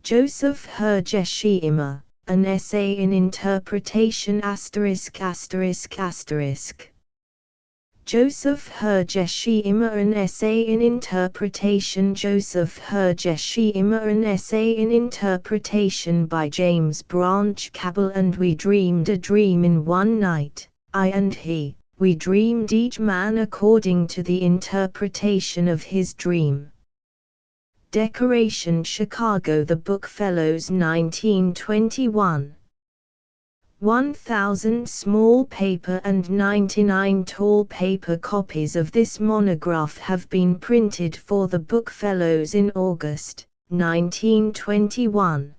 Joseph Hergesheimer, An Essay in Interpretation ******. Joseph Hergesheimer, An Essay in Interpretation. Joseph Hergesheimer, An Essay in Interpretation by James Branch Cabell. And we dreamed a dream in one night, I and he. We dreamed each man according to the interpretation of his dream. Decoration, Chicago, The Bookfellows, 1921. 1,000 small paper and 99 tall paper copies of this monograph have been printed for the Bookfellows in August, 1921.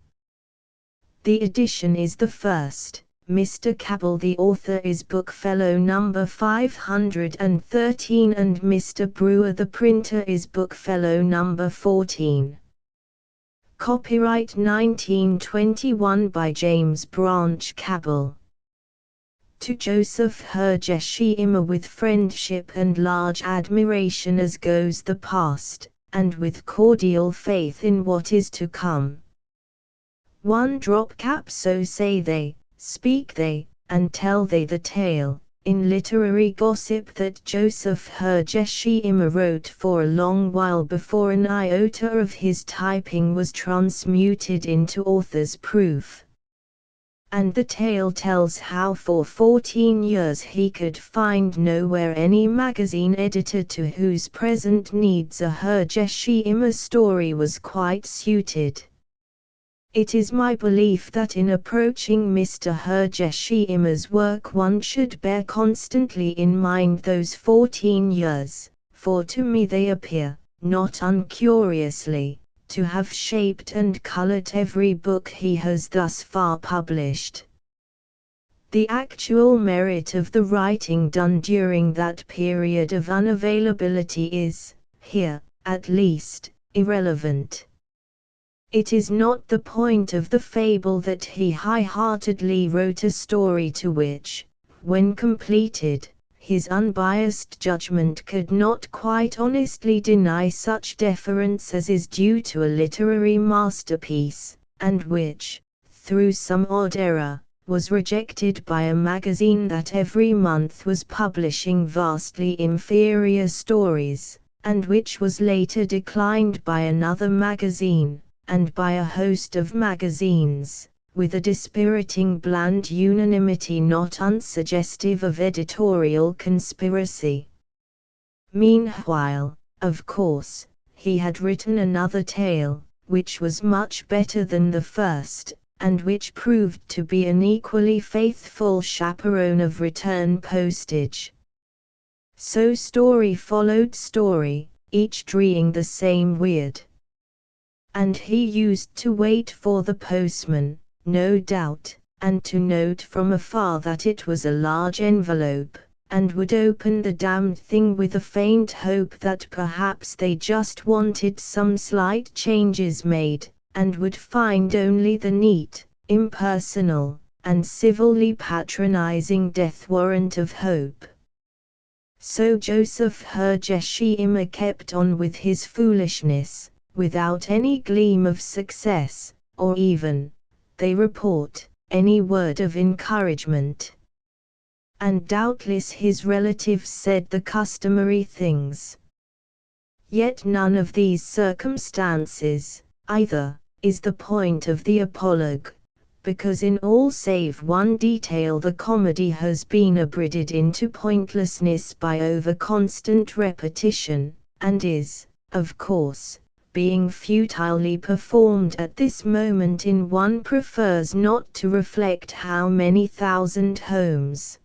The edition is the first. Mr. Cabell, the author, is Bookfellow number 513, and Mr. Brewer, the printer, is Bookfellow number 14. Copyright 1921 by James Branch Cabell. To Joseph Hergesheimer, with friendship and large admiration as goes the past, and with cordial faith in what is to come. One drop cap, so say they, speak they, and tell they the tale, in literary gossip, that Joseph Hergesheimer wrote for a long while before an iota of his typing was transmuted into author's proof. And the tale tells how for 14 years he could find nowhere any magazine editor to whose present needs a Hergesheimer story was quite suited. It is my belief that in approaching Mr. Hergesheimer's work one should bear constantly in mind those 14 years, for to me they appear, not uncuriously, to have shaped and colored every book he has thus far published. The actual merit of the writing done during that period of unavailability is, here, at least, irrelevant. It is not the point of the fable that he high-heartedly wrote a story to which, when completed, his unbiased judgment could not quite honestly deny such deference as is due to a literary masterpiece, and which, through some odd error, was rejected by a magazine that every month was publishing vastly inferior stories, and which was later declined by another magazine, and by a host of magazines, with a dispiriting bland unanimity not unsuggestive of editorial conspiracy. Meanwhile, of course, he had written another tale, which was much better than the first, and which proved to be an equally faithful chaperone of return postage. So story followed story, each dreeing the same weird. And he used to wait for the postman, no doubt, and to note from afar that it was a large envelope, and would open the damned thing with a faint hope that perhaps they just wanted some slight changes made, and would find only the neat, impersonal, and civilly patronizing death warrant of hope. So Joseph Hergesheimer kept on with his foolishness, without any gleam of success, or even, they report, any word of encouragement. And doubtless his relatives said the customary things. Yet none of these circumstances, either, is the point of the apologue, because in all save one detail the comedy has been abridged into pointlessness by over-constant repetition, and is, of course, being futilely performed at this moment in one prefers not to reflect how many thousand homes.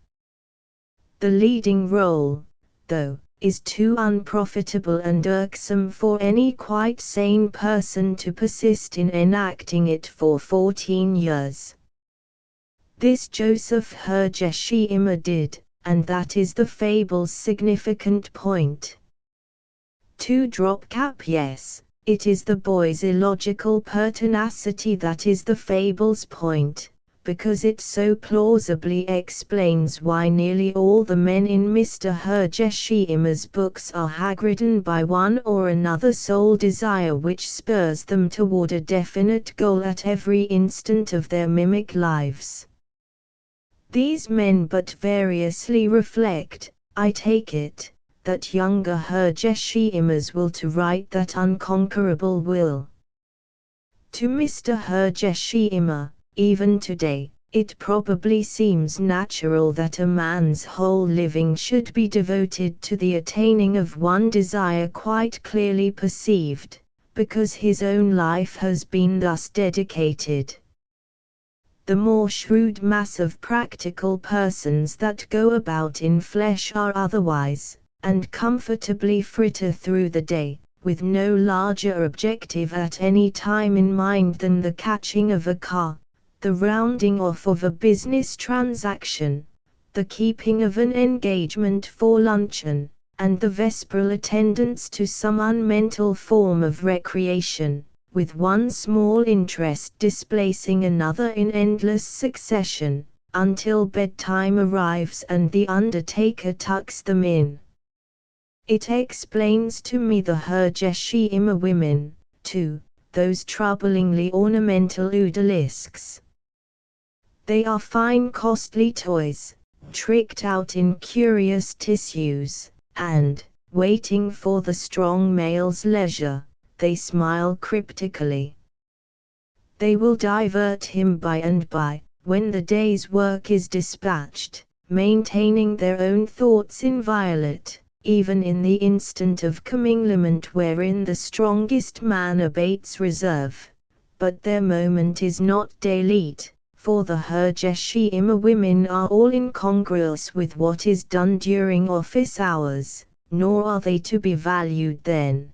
The leading role, though, is too unprofitable and irksome for any quite sane person to persist in enacting it for 14 years. This Joseph Hergesheimer did, and that is the fable's significant point. To drop cap, yes. It is the boy's illogical pertinacity that is the fable's point, because it so plausibly explains why nearly all the men in Mr. Hergesheimer's books are hag-ridden by one or another soul desire which spurs them toward a definite goal at every instant of their mimic lives. These men but variously reflect, I take it, that younger Hergesheimers will to write that unconquerable will. To Mr. Hergesheimer, even today, it probably seems natural that a man's whole living should be devoted to the attaining of one desire quite clearly perceived, because his own life has been thus dedicated. The more shrewd mass of practical persons that go about in flesh are otherwise, and comfortably fritter through the day, with no larger objective at any time in mind than the catching of a car, the rounding off of a business transaction, the keeping of an engagement for luncheon, and the vesperal attendance to some unmental form of recreation, with one small interest displacing another in endless succession, until bedtime arrives and the undertaker tucks them in. It explains to me the Hergesheimer women, too, those troublingly ornamental odalisques. They are fine costly toys, tricked out in curious tissues, and, waiting for the strong male's leisure, they smile cryptically. They will divert him by and by, when the day's work is dispatched, maintaining their own thoughts inviolate, even in the instant of comminglement wherein the strongest man abates reserve, but their moment is not délite, for the Hergesheimer women are all incongruous with what is done during office hours, nor are they to be valued then.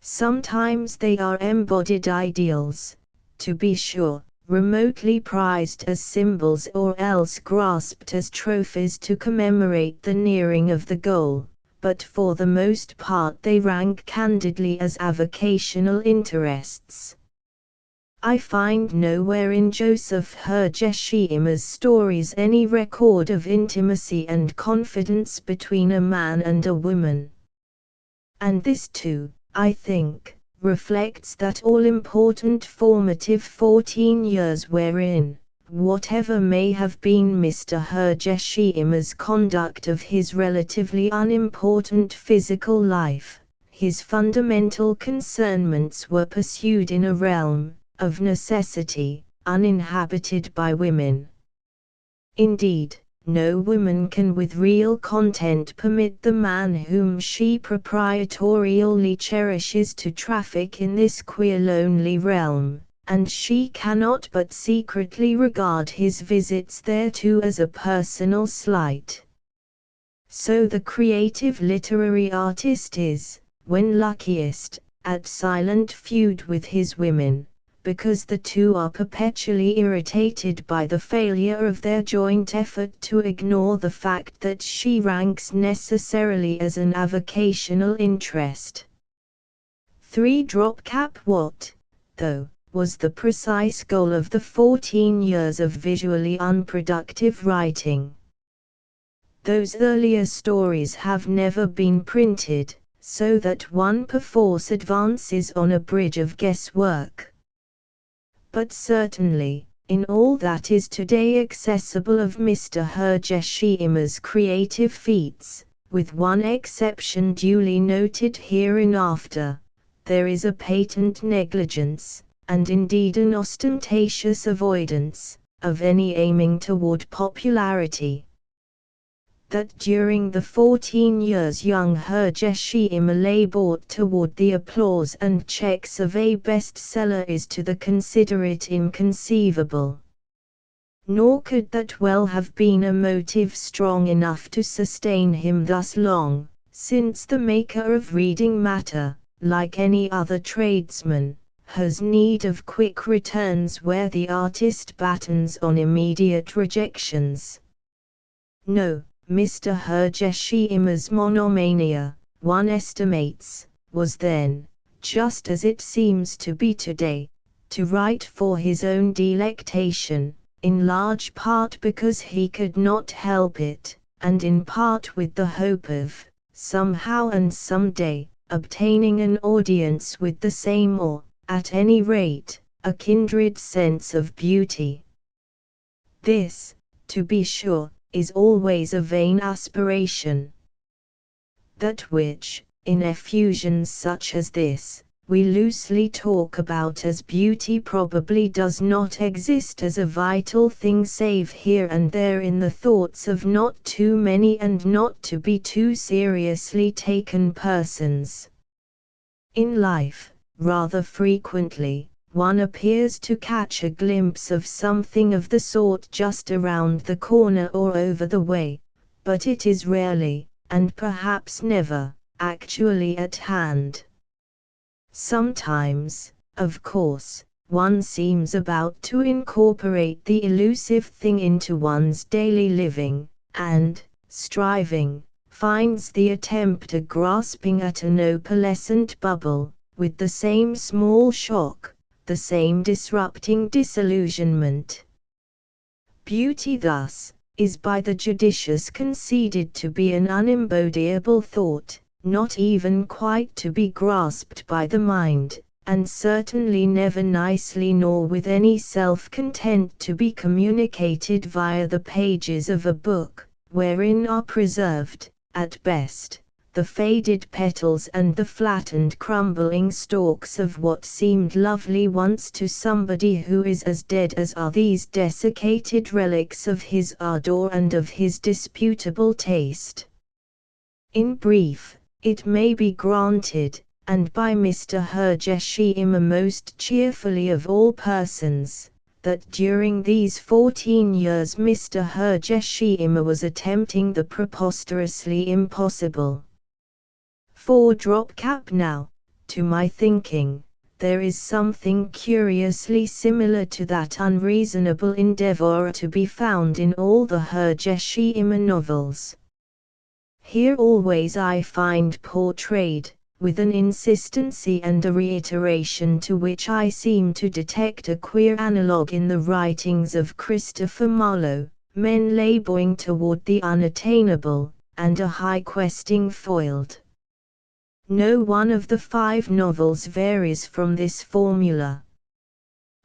Sometimes they are embodied ideals, to be sure, remotely prized as symbols or else grasped as trophies to commemorate the nearing of the goal, but for the most part they rank candidly as avocational interests. I find nowhere in Joseph Hergesheimer's stories any record of intimacy and confidence between a man and a woman. And this too, I think, reflects that all-important formative 14 years wherein, whatever may have been Mr. Hergesheimer's conduct of his relatively unimportant physical life, his fundamental concernments were pursued in a realm, of necessity, uninhabited by women. Indeed, no woman can with real content permit the man whom she proprietorially cherishes to traffic in this queer lonely realm, and she cannot but secretly regard his visits thereto as a personal slight. So the creative literary artist is, when luckiest, at silent feud with his women, because the two are perpetually irritated by the failure of their joint effort to ignore the fact that she ranks necessarily as an avocational interest. Three-drop cap what, though, was the precise goal of the 14 years of visually unproductive writing. Those earlier stories have never been printed, so that one perforce advances on a bridge of guesswork. But certainly, in all that is today accessible of Mr. Hergesheimer's creative feats, with one exception duly noted hereinafter, there is a patent negligence, and indeed an ostentatious avoidance, of any aiming toward popularity. That during the 14 years young Hergesheimer labored toward the applause and checks of a bestseller is to the considerate inconceivable. Nor could that well have been a motive strong enough to sustain him thus long, since the maker of reading matter, like any other tradesman, has need of quick returns where the artist battens on immediate rejections. No. Mr. Hergesheimer's monomania, one estimates, was then, just as it seems to be today, to write for his own delectation, in large part because he could not help it, and in part with the hope of, somehow and someday, obtaining an audience with the same or, at any rate, a kindred sense of beauty. This, to be sure, is always a vain aspiration. That which, in effusions such as this, we loosely talk about as beauty probably does not exist as a vital thing save here and there in the thoughts of not too many and not to be too seriously taken persons. In life, rather frequently, one appears to catch a glimpse of something of the sort just around the corner or over the way, but it is rarely, and perhaps never, actually at hand. Sometimes, of course, one seems about to incorporate the elusive thing into one's daily living, and, striving, finds the attempt a grasping at an opalescent bubble, with the same small shock, the same disrupting disillusionment. Beauty thus, is by the judicious conceded to be an unembodiable thought, not even quite to be grasped by the mind, and certainly never nicely nor with any self-content to be communicated via the pages of a book, wherein are preserved, at best, the faded petals and the flattened crumbling stalks of what seemed lovely once to somebody who is as dead as are these desiccated relics of his ardor and of his disputable taste. In brief, it may be granted, and by Mr. Hergesheimer most cheerfully of all persons, that during these 14 years Mr. Hergesheimer was attempting the preposterously impossible. For drop cap now, to my thinking, there is something curiously similar to that unreasonable endeavor to be found in all the Hergesheimer novels. Here always I find portrayed, with an insistency and a reiteration to which I seem to detect a queer analogue in the writings of Christopher Marlowe, men laboring toward the unattainable, and a high questing foiled. No one of the 5 novels varies from this formula.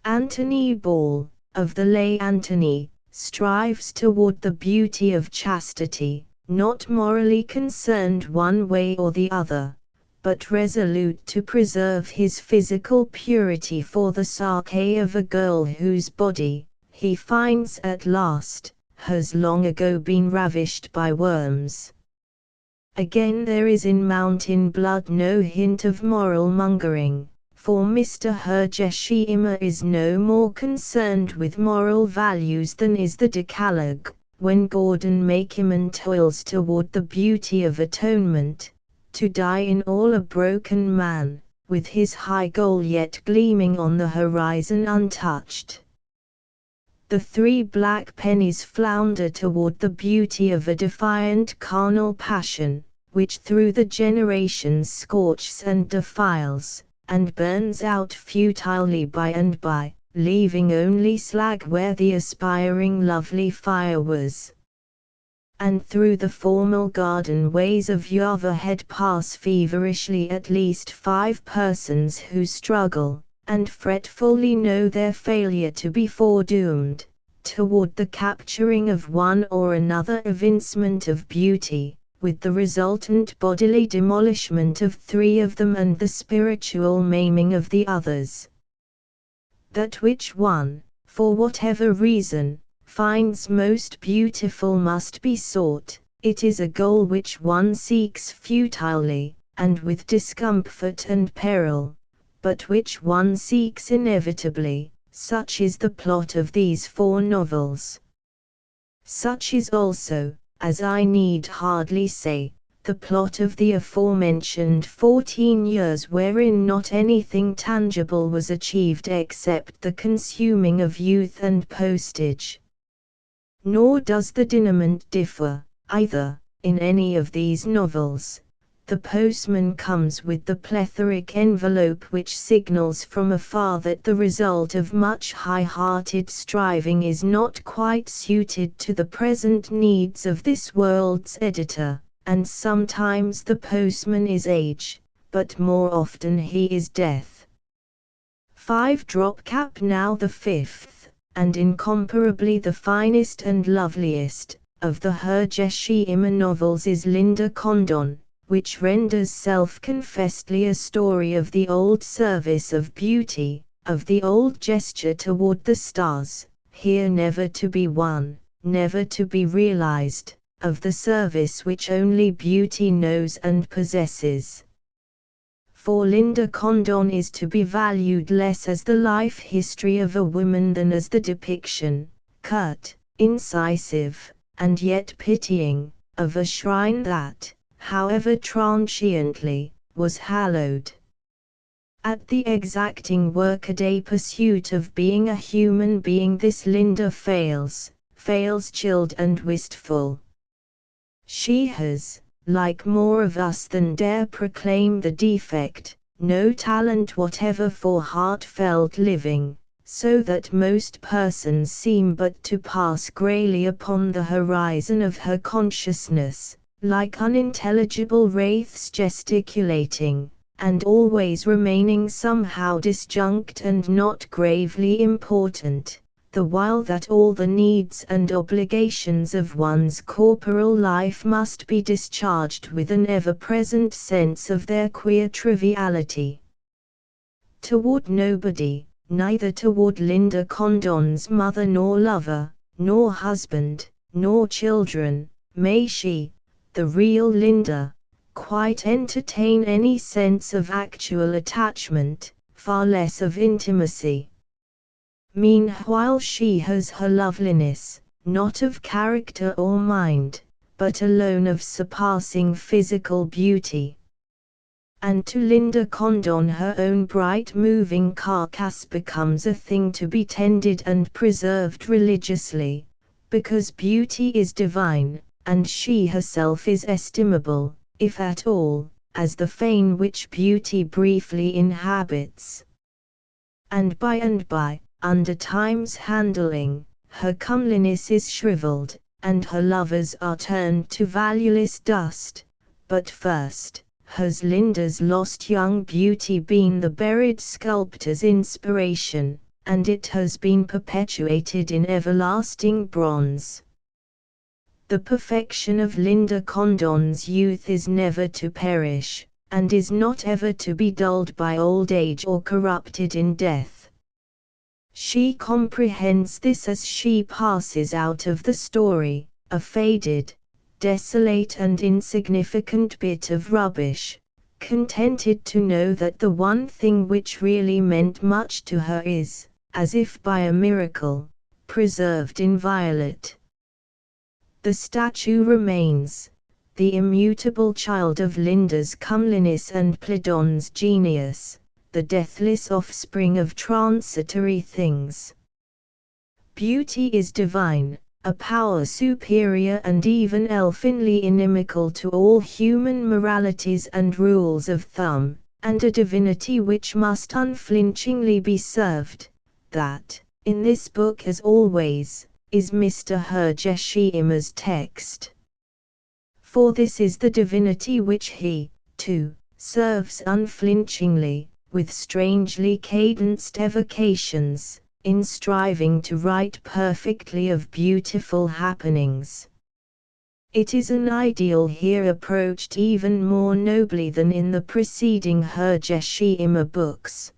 Antony Ball, of the Lay Antony, strives toward the beauty of chastity, not morally concerned one way or the other, but resolute to preserve his physical purity for the sake of a girl whose body, he finds at last, has long ago been ravished by worms. Again there is in Mountain Blood no hint of moral mongering, for Mr. Hergesheimer is no more concerned with moral values than is the Decalogue, when Gordon Makiman toils toward the beauty of atonement, to die in all a broken man, with his high goal yet gleaming on the horizon untouched. The 3 black pennies flounder toward the beauty of a defiant carnal passion, which through the generations scorches and defiles, and burns out futilely by and by, leaving only slag where the aspiring lovely fire was. And through the formal garden ways of Yavahead pass feverishly at least 5 persons who struggle, and fretfully know their failure to be foredoomed, toward the capturing of one or another evincement of beauty, with the resultant bodily demolishment of 3 of them and the spiritual maiming of the others. That which one, for whatever reason, finds most beautiful must be sought, it is a goal which one seeks futilely, and with discomfort and peril, but which one seeks inevitably. Such is the plot of these 4 novels. Such is also, as I need hardly say, the plot of the aforementioned 14 years wherein not anything tangible was achieved except the consuming of youth and postage. Nor does the denouement differ, either, in any of these novels. the postman comes with the plethoric envelope which signals from afar that the result of much high-hearted striving is not quite suited to the present needs of this world's editor, and sometimes the postman is age, but more often he is death. 5-drop cap. Now the fifth, and incomparably the finest and loveliest, of the Hergesheimer novels is Linda Condon, which renders self-confessedly a story of the old service of beauty, of the old gesture toward the stars, here never to be won, never to be realized, of the service which only beauty knows and possesses. For Linda Condon is to be valued less as the life history of a woman than as the depiction, curt, incisive, and yet pitying, of a shrine that, however transiently, was hallowed. At the exacting workaday pursuit of being a human being this Linda fails chilled and wistful. She has, like more of us than dare proclaim the defect, no talent whatever for heartfelt living, so that most persons seem but to pass greyly upon the horizon of her consciousness, like unintelligible wraiths gesticulating, and always remaining somehow disjunct and not gravely important, the while that all the needs and obligations of one's corporal life must be discharged with an ever-present sense of their queer triviality. Toward nobody, neither toward Linda Condon's mother nor lover, nor husband, nor children, may she, the real Linda, quite entertain any sense of actual attachment, far less of intimacy. Meanwhile she has her loveliness, not of character or mind, but alone of surpassing physical beauty. And to Linda Condon her own bright moving carcass becomes a thing to be tended and preserved religiously, because beauty is divine, and she herself is estimable, if at all, as the fane which beauty briefly inhabits. And by, under time's handling, her comeliness is shriveled, and her lovers are turned to valueless dust. But first, has Linda's lost young beauty been the buried sculptor's inspiration, and it has been perpetuated in everlasting bronze. The perfection of Linda Condon's youth is never to perish, and is not ever to be dulled by old age or corrupted in death. She comprehends this as she passes out of the story, a faded, desolate and insignificant bit of rubbish, contented to know that the one thing which really meant much to her is, as if by a miracle, preserved inviolate. The statue remains, the immutable child of Linda's comeliness and Pladon's genius, the deathless offspring of transitory things. Beauty is divine, a power superior and even elfinly inimical to all human moralities and rules of thumb, and a divinity which must unflinchingly be served. That, in this book as always, is Mr. Hergesheimer's text. For this is the divinity which he, too, serves unflinchingly, with strangely cadenced evocations, in striving to write perfectly of beautiful happenings. It is an ideal here approached even more nobly than in the preceding Hergesheimer books.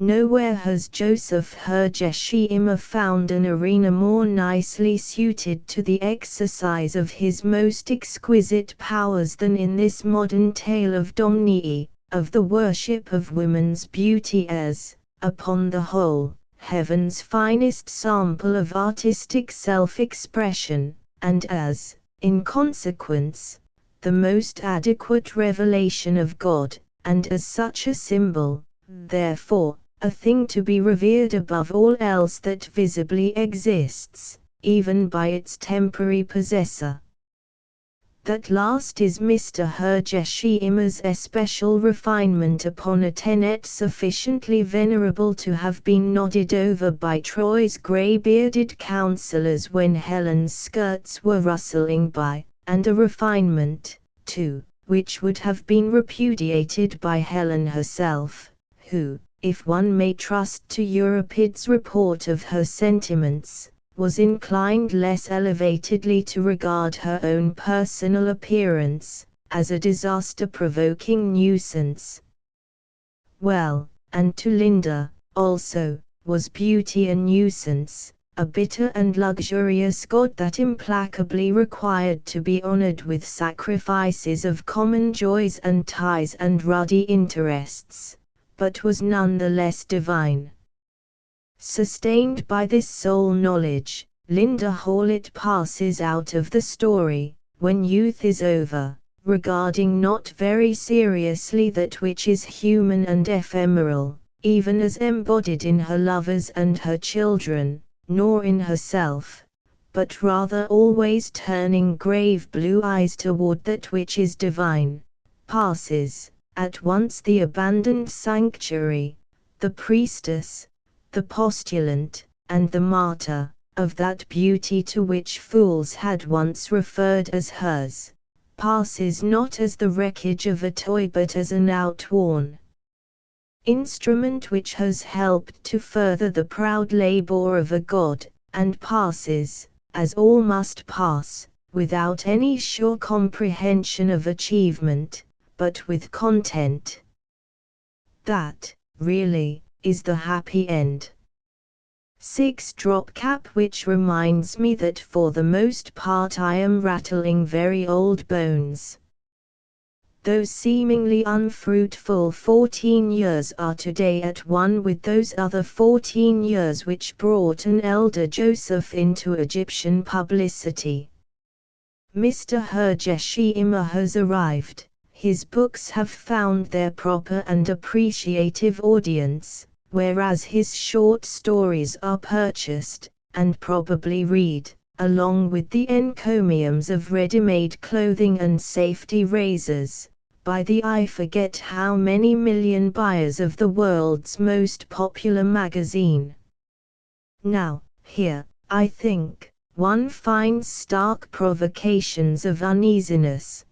Nowhere has Joseph Hergesheimer found an arena more nicely suited to the exercise of his most exquisite powers than in this modern tale of Domnii, of the worship of woman's beauty as, upon the whole, heaven's finest sample of artistic self-expression, and as, in consequence, the most adequate revelation of God, and as such a symbol, therefore, a thing to be revered above all else that visibly exists, even by its temporary possessor. That last is Mr. Hergesheimer's especial refinement upon a tenet sufficiently venerable to have been nodded over by Troy's grey-bearded counsellors when Helen's skirts were rustling by, and a refinement, too, which would have been repudiated by Helen herself, who, if one may trust to Euripides' report of her sentiments, was inclined less elevatedly to regard her own personal appearance as a disaster-provoking nuisance. Well, and to Linda, also, was beauty a nuisance, a bitter and luxurious god that implacably required to be honored with sacrifices of common joys and ties and ruddy interests, but was none the less divine. Sustained by this sole knowledge, Linda Hawlett passes out of the story, when youth is over, regarding not very seriously that which is human and ephemeral, even as embodied in her lovers and her children, nor in herself, but rather always turning grave blue eyes toward that which is divine, passes, at once the abandoned sanctuary, the priestess, the postulant, and the martyr, of that beauty to which fools had once referred as hers, passes not as the wreckage of a toy but as an outworn instrument which has helped to further the proud labor of a god, and passes, as all must pass, without any sure comprehension of achievement, but with content. That, really, is the happy end. 6 drop cap, which reminds me that for the most part I am rattling very old bones. Those seemingly unfruitful 14 years are today at one with those other 14 years which brought an elder Joseph into Egyptian publicity. Mr. Hergesheimer has arrived, his books have found their proper and appreciative audience, whereas his short stories are purchased, and probably read, along with the encomiums of ready-made clothing and safety razors, by the I forget how many million buyers of the world's most popular magazine. Now, here, I think, one finds stark provocations of uneasiness.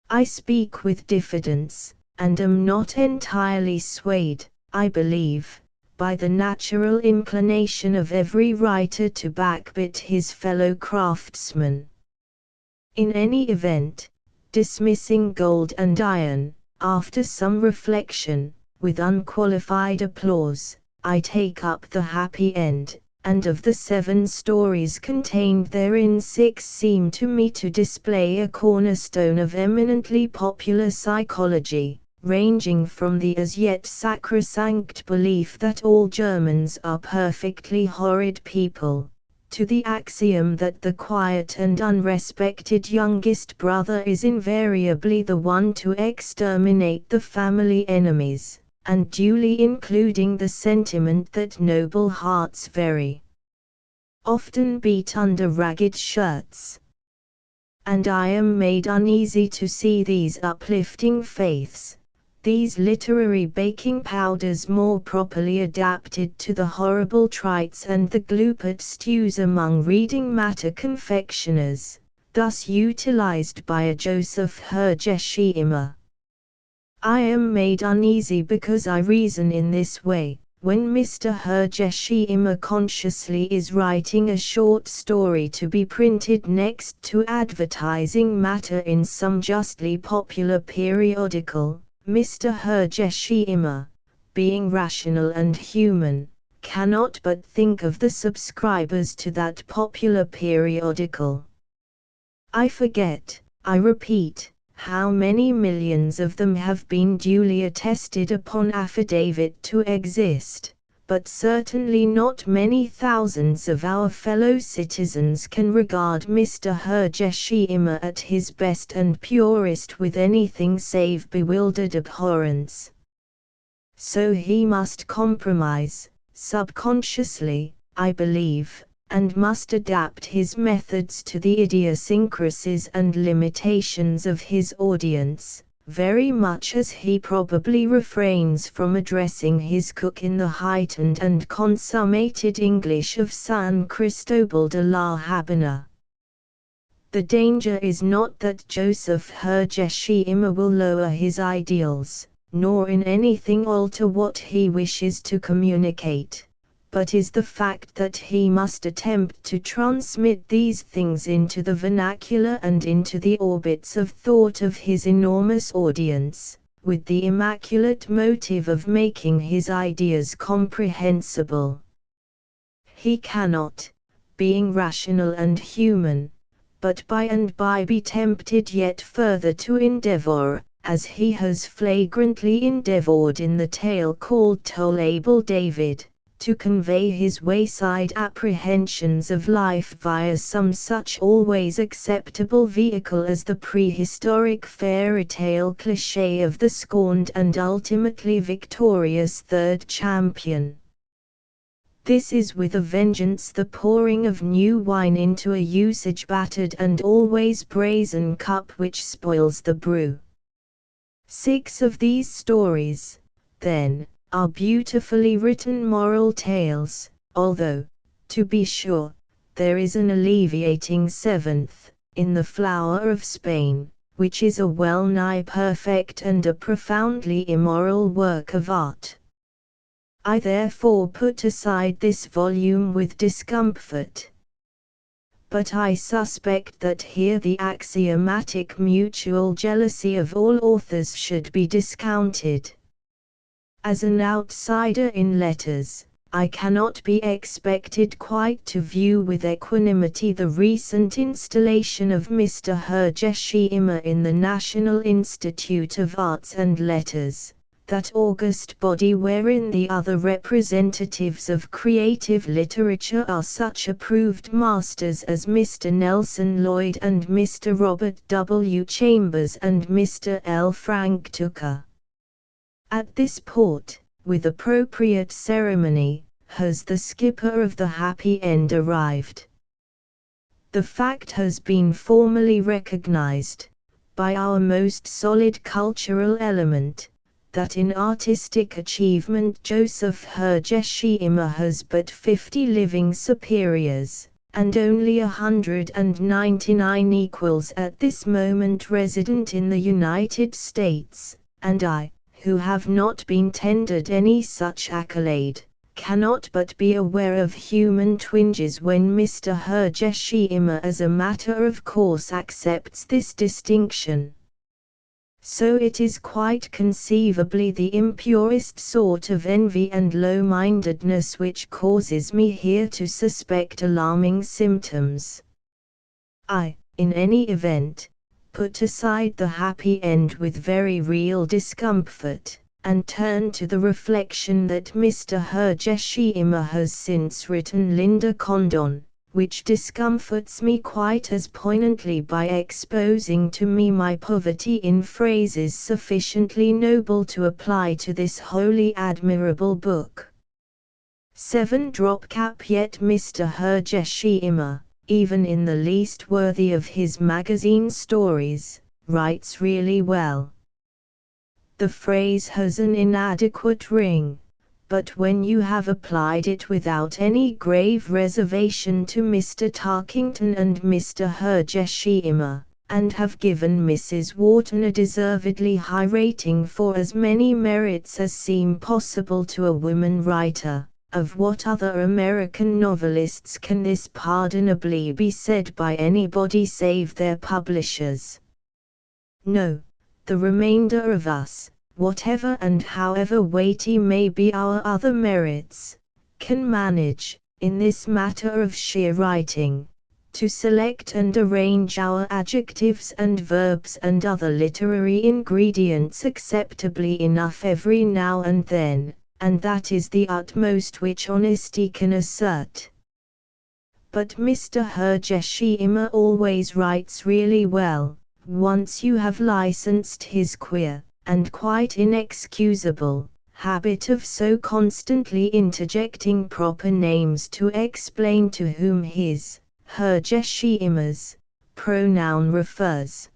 I speak with diffidence, and am not entirely swayed, I believe, by the natural inclination of every writer to backbit his fellow craftsman. In any event, dismissing gold and iron, after some reflection, with unqualified applause, I take up the happy end, and of the 7 stories contained therein 6 seem to me to display a cornerstone of eminently popular psychology, ranging from the as yet sacrosanct belief that all Germans are perfectly horrid people, to the axiom that the quiet and unrespected youngest brother is invariably the one to exterminate the family enemies, and duly including the sentiment that noble hearts very often beat under ragged shirts. And I am made uneasy to see these uplifting faiths, these literary baking powders more properly adapted to the horrible trites and the glupet stews among reading matter confectioners, thus utilized by a Joseph Hergesheimer. I am made uneasy because I reason in this way: when Mr. Hergesheimer consciously is writing a short story to be printed next to advertising matter in some justly popular periodical, Mr. Hergesheimer, being rational and human, cannot but think of the subscribers to that popular periodical. I forget, I repeat, how many millions of them have been duly attested upon affidavit to exist, but certainly not many thousands of our fellow citizens can regard Mr. Hergesheimer at his best and purest with anything save bewildered abhorrence. So he must compromise, subconsciously, I believe, and must adapt his methods to the idiosyncrasies and limitations of his audience, very much as he probably refrains from addressing his cook in the heightened and consummated English of San Cristobal de la Habana. The danger is not that Joseph Hergesheimer will lower his ideals, nor in anything alter what he wishes to communicate, but is the fact that he must attempt to transmit these things into the vernacular and into the orbits of thought of his enormous audience, with the immaculate motive of making his ideas comprehensible. He cannot, being rational and human, but by and by be tempted yet further to endeavor, as he has flagrantly endeavored in the tale called Tollable David, to convey his wayside apprehensions of life via some such always acceptable vehicle as the prehistoric fairy tale cliché of the scorned and ultimately victorious third champion. This is with a vengeance the pouring of new wine into a usage-battered and always brazen cup which spoils the brew. 6 of these stories, then, are beautifully written moral tales, although, to be sure, there is an alleviating 7th, in The Flower of Spain, which is a well-nigh perfect and a profoundly immoral work of art. I therefore put aside this volume with discomfort. But I suspect that here the axiomatic mutual jealousy of all authors should be discounted. As an outsider in letters, I cannot be expected quite to view with equanimity the recent installation of Mr. Hergesheimer in the National Institute of Arts and Letters, that august body wherein the other representatives of creative literature are such approved masters as Mr. Nelson Lloyd and Mr. Robert W. Chambers and Mr. L. Frank Tucker. At this port, with appropriate ceremony, has the skipper of the Happy End arrived. The fact has been formally recognized, by our most solid cultural element, that in artistic achievement Joseph Hergesheimer has but 50 living superiors, and only 199 equals at this moment resident in the United States, and I, who have not been tendered any such accolade, cannot but be aware of human twinges when Mr. Hergesheimer as a matter of course accepts this distinction. So it is quite conceivably the impurest sort of envy and low-mindedness which causes me here to suspect alarming symptoms. I, in any event, put aside the Happy End with very real discomfort, and turn to the reflection that Mr. Hergesheimer has since written Linda Condon, which discomforts me quite as poignantly by exposing to me my poverty in phrases sufficiently noble to apply to this wholly admirable book. 7 drop cap. Yet Mr. Hergesheimer, even in the least worthy of his magazine stories, writes really well. The phrase has an inadequate ring, but when you have applied it without any grave reservation to Mr. Tarkington and Mr. Hergesheimer, and have given Mrs. Wharton a deservedly high rating for as many merits as seem possible to a woman writer, of what other American novelists can this pardonably be said by anybody save their publishers? No, the remainder of us, whatever and however weighty may be our other merits, can manage, in this matter of sheer writing, to select and arrange our adjectives and verbs and other literary ingredients acceptably enough every now and then, and that is the utmost which honesty can assert. But Mr. Hergesheimer always writes really well, once you have licensed his queer, and quite inexcusable, habit of so constantly interjecting proper names to explain to whom his, Hergesheimer's, pronoun refers.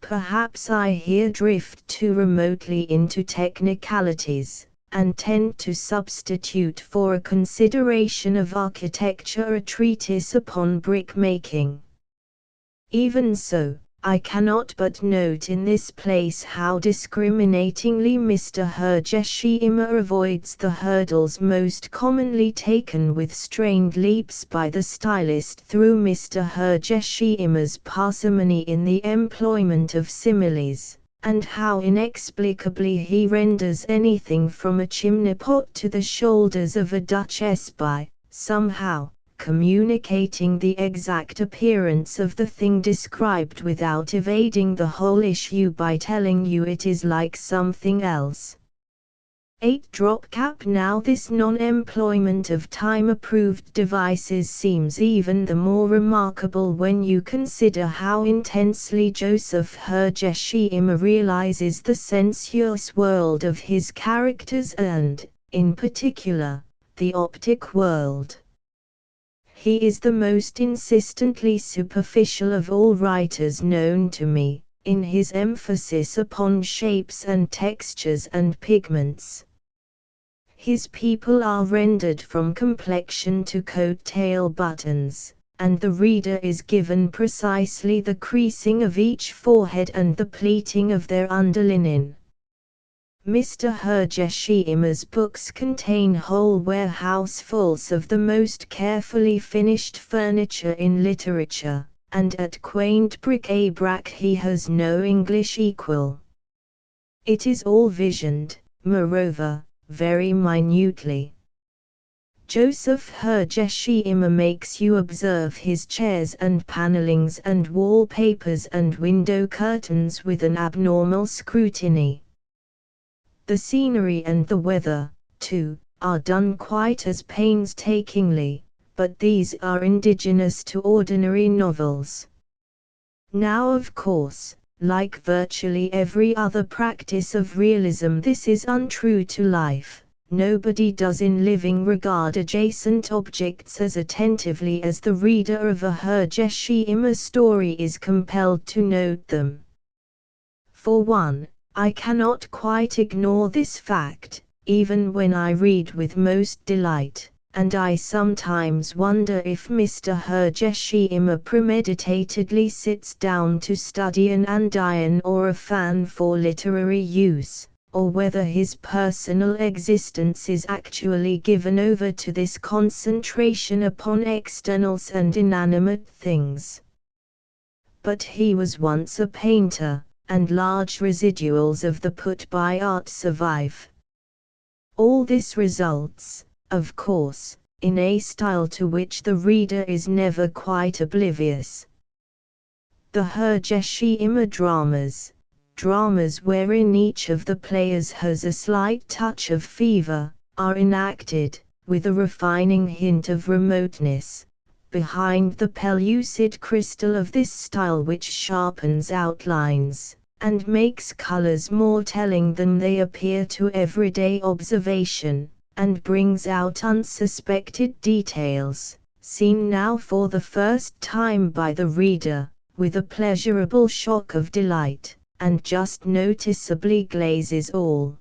Perhaps I here drift too remotely into technicalities, and tend to substitute for a consideration of architecture a treatise upon brick-making. Even so, I cannot but note in this place how discriminatingly Mr. Hergesheimer avoids the hurdles most commonly taken with strained leaps by the stylist through Mr. Hergesheimer's parsimony in the employment of similes, and how inexplicably he renders anything from a chimney-pot to the shoulders of a duchess by, somehow, communicating the exact appearance of the thing described without evading the whole issue by telling you it is like something else. 8. Drop cap. Now this non-employment of time-approved devices seems even the more remarkable when you consider how intensely Joseph Hergesheimer realizes the sensuous world of his characters and, in particular, the optic world. He is the most insistently superficial of all writers known to me, in his emphasis upon shapes and textures and pigments. His people are rendered from complexion to coat-tail buttons, and the reader is given precisely the creasing of each forehead and the pleating of their underlinen. Mr. Hergesheimer's books contain whole warehousefuls of the most carefully finished furniture in literature, and at quaint bric-a-brac he has no English equal. It is all visioned, moreover, very minutely. Joseph Hergesheimer makes you observe his chairs and panellings and wallpapers and window curtains with an abnormal scrutiny. The scenery and the weather, too, are done quite as painstakingly, but these are indigenous to ordinary novels. Now of course, like virtually every other practice of realism, this is untrue to life. Nobody does in living regard adjacent objects as attentively as the reader of a Hergesheimer story is compelled to note them. For one, I cannot quite ignore this fact, even when I read with most delight, and I sometimes wonder if Mr. Hergesheimer premeditatedly sits down to study an andiron or a fan for literary use, or whether his personal existence is actually given over to this concentration upon externals and inanimate things. But he was once a painter, and large residuals of the put-by art survive. All this results, of course, in a style to which the reader is never quite oblivious. The Hergesheimer dramas wherein each of the players has a slight touch of fever, are enacted, with a refining hint of remoteness, behind the pellucid crystal of this style which sharpens outlines, and makes colors more telling than they appear to everyday observation, and brings out unsuspected details, seen now for the first time by the reader, with a pleasurable shock of delight, and just noticeably glazes all.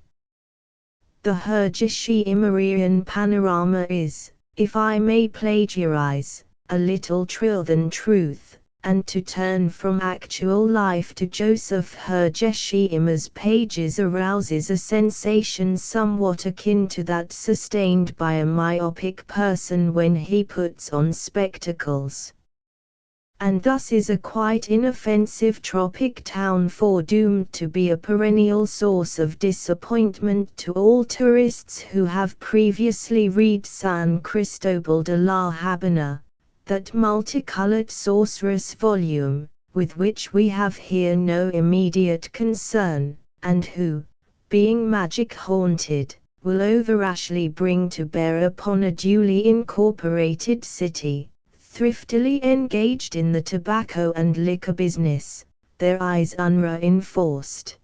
The Hergesheimerian panorama is, if I may plagiarize, a little truer than truth, and to turn from actual life to Joseph Hergesheimer's pages arouses a sensation somewhat akin to that sustained by a myopic person when he puts on spectacles. And thus is a quite inoffensive tropic town foredoomed to be a perennial source of disappointment to all tourists who have previously read San Cristobal de la Habana, that multicolored sorcerous volume, with which we have here no immediate concern, and who, being magic-haunted, will overrashly bring to bear upon a duly incorporated city, thriftily engaged in the tobacco and liquor business, their eyes unreinforced.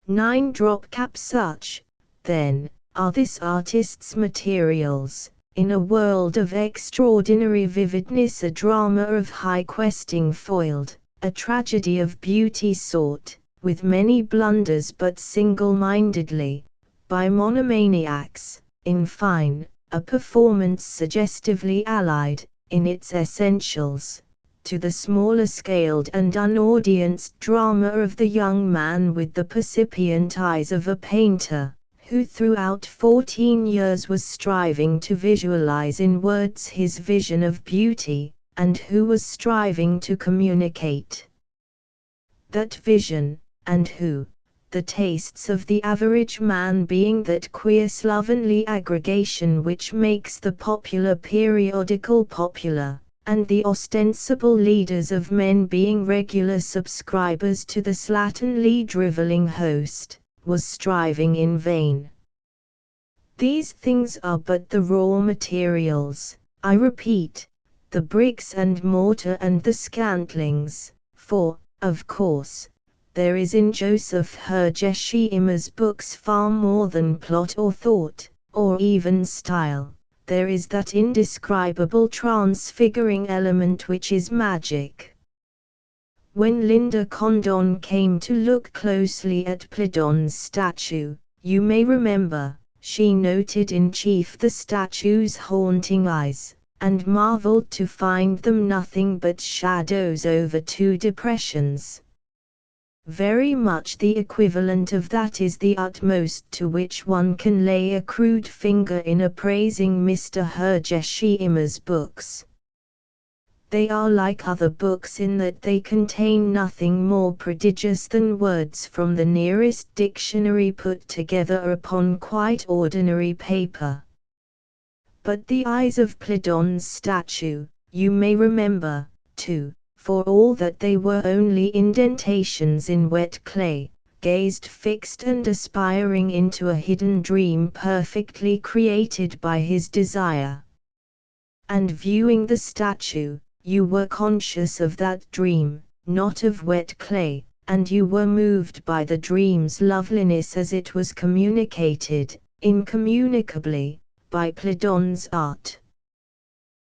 9. Drop cap. Such, then, are this artist's materials, in a world of extraordinary vividness, a drama of high questing foiled, a tragedy of beauty sought, with many blunders but single-mindedly, by monomaniacs, in fine, a performance suggestively allied, in its essentials, to the smaller-scaled and unaudienced drama of the young man with the percipient eyes of a painter, who throughout 14 years was striving to visualize in words his vision of beauty, and who was striving to communicate that vision, and who, the tastes of the average man being that queer slovenly aggregation which makes the popular periodical popular, and the ostensible leaders of men being regular subscribers to the slatternly drivelling host, was striving in vain. These things are but the raw materials, I repeat, the bricks and mortar and the scantlings, for, of course, there is in Joseph Hergesheimer's books far more than plot or thought, or even style. There is that indescribable transfiguring element which is magic. When Linda Condon came to look closely at Pladon's statue, you may remember, she noted in chief the statue's haunting eyes, and marveled to find them nothing but shadows over two depressions. Very much the equivalent of that is the utmost to which one can lay a crude finger in appraising Mr. Hergesheimer's books. They are like other books in that they contain nothing more prodigious than words from the nearest dictionary put together upon quite ordinary paper. But the eyes of Pladon's statue, you may remember, too, for all that they were only indentations in wet clay, gazed fixed and aspiring into a hidden dream perfectly created by his desire. And viewing the statue, you were conscious of that dream, not of wet clay, and you were moved by the dream's loveliness as it was communicated, incommunicably, by Pladon's art.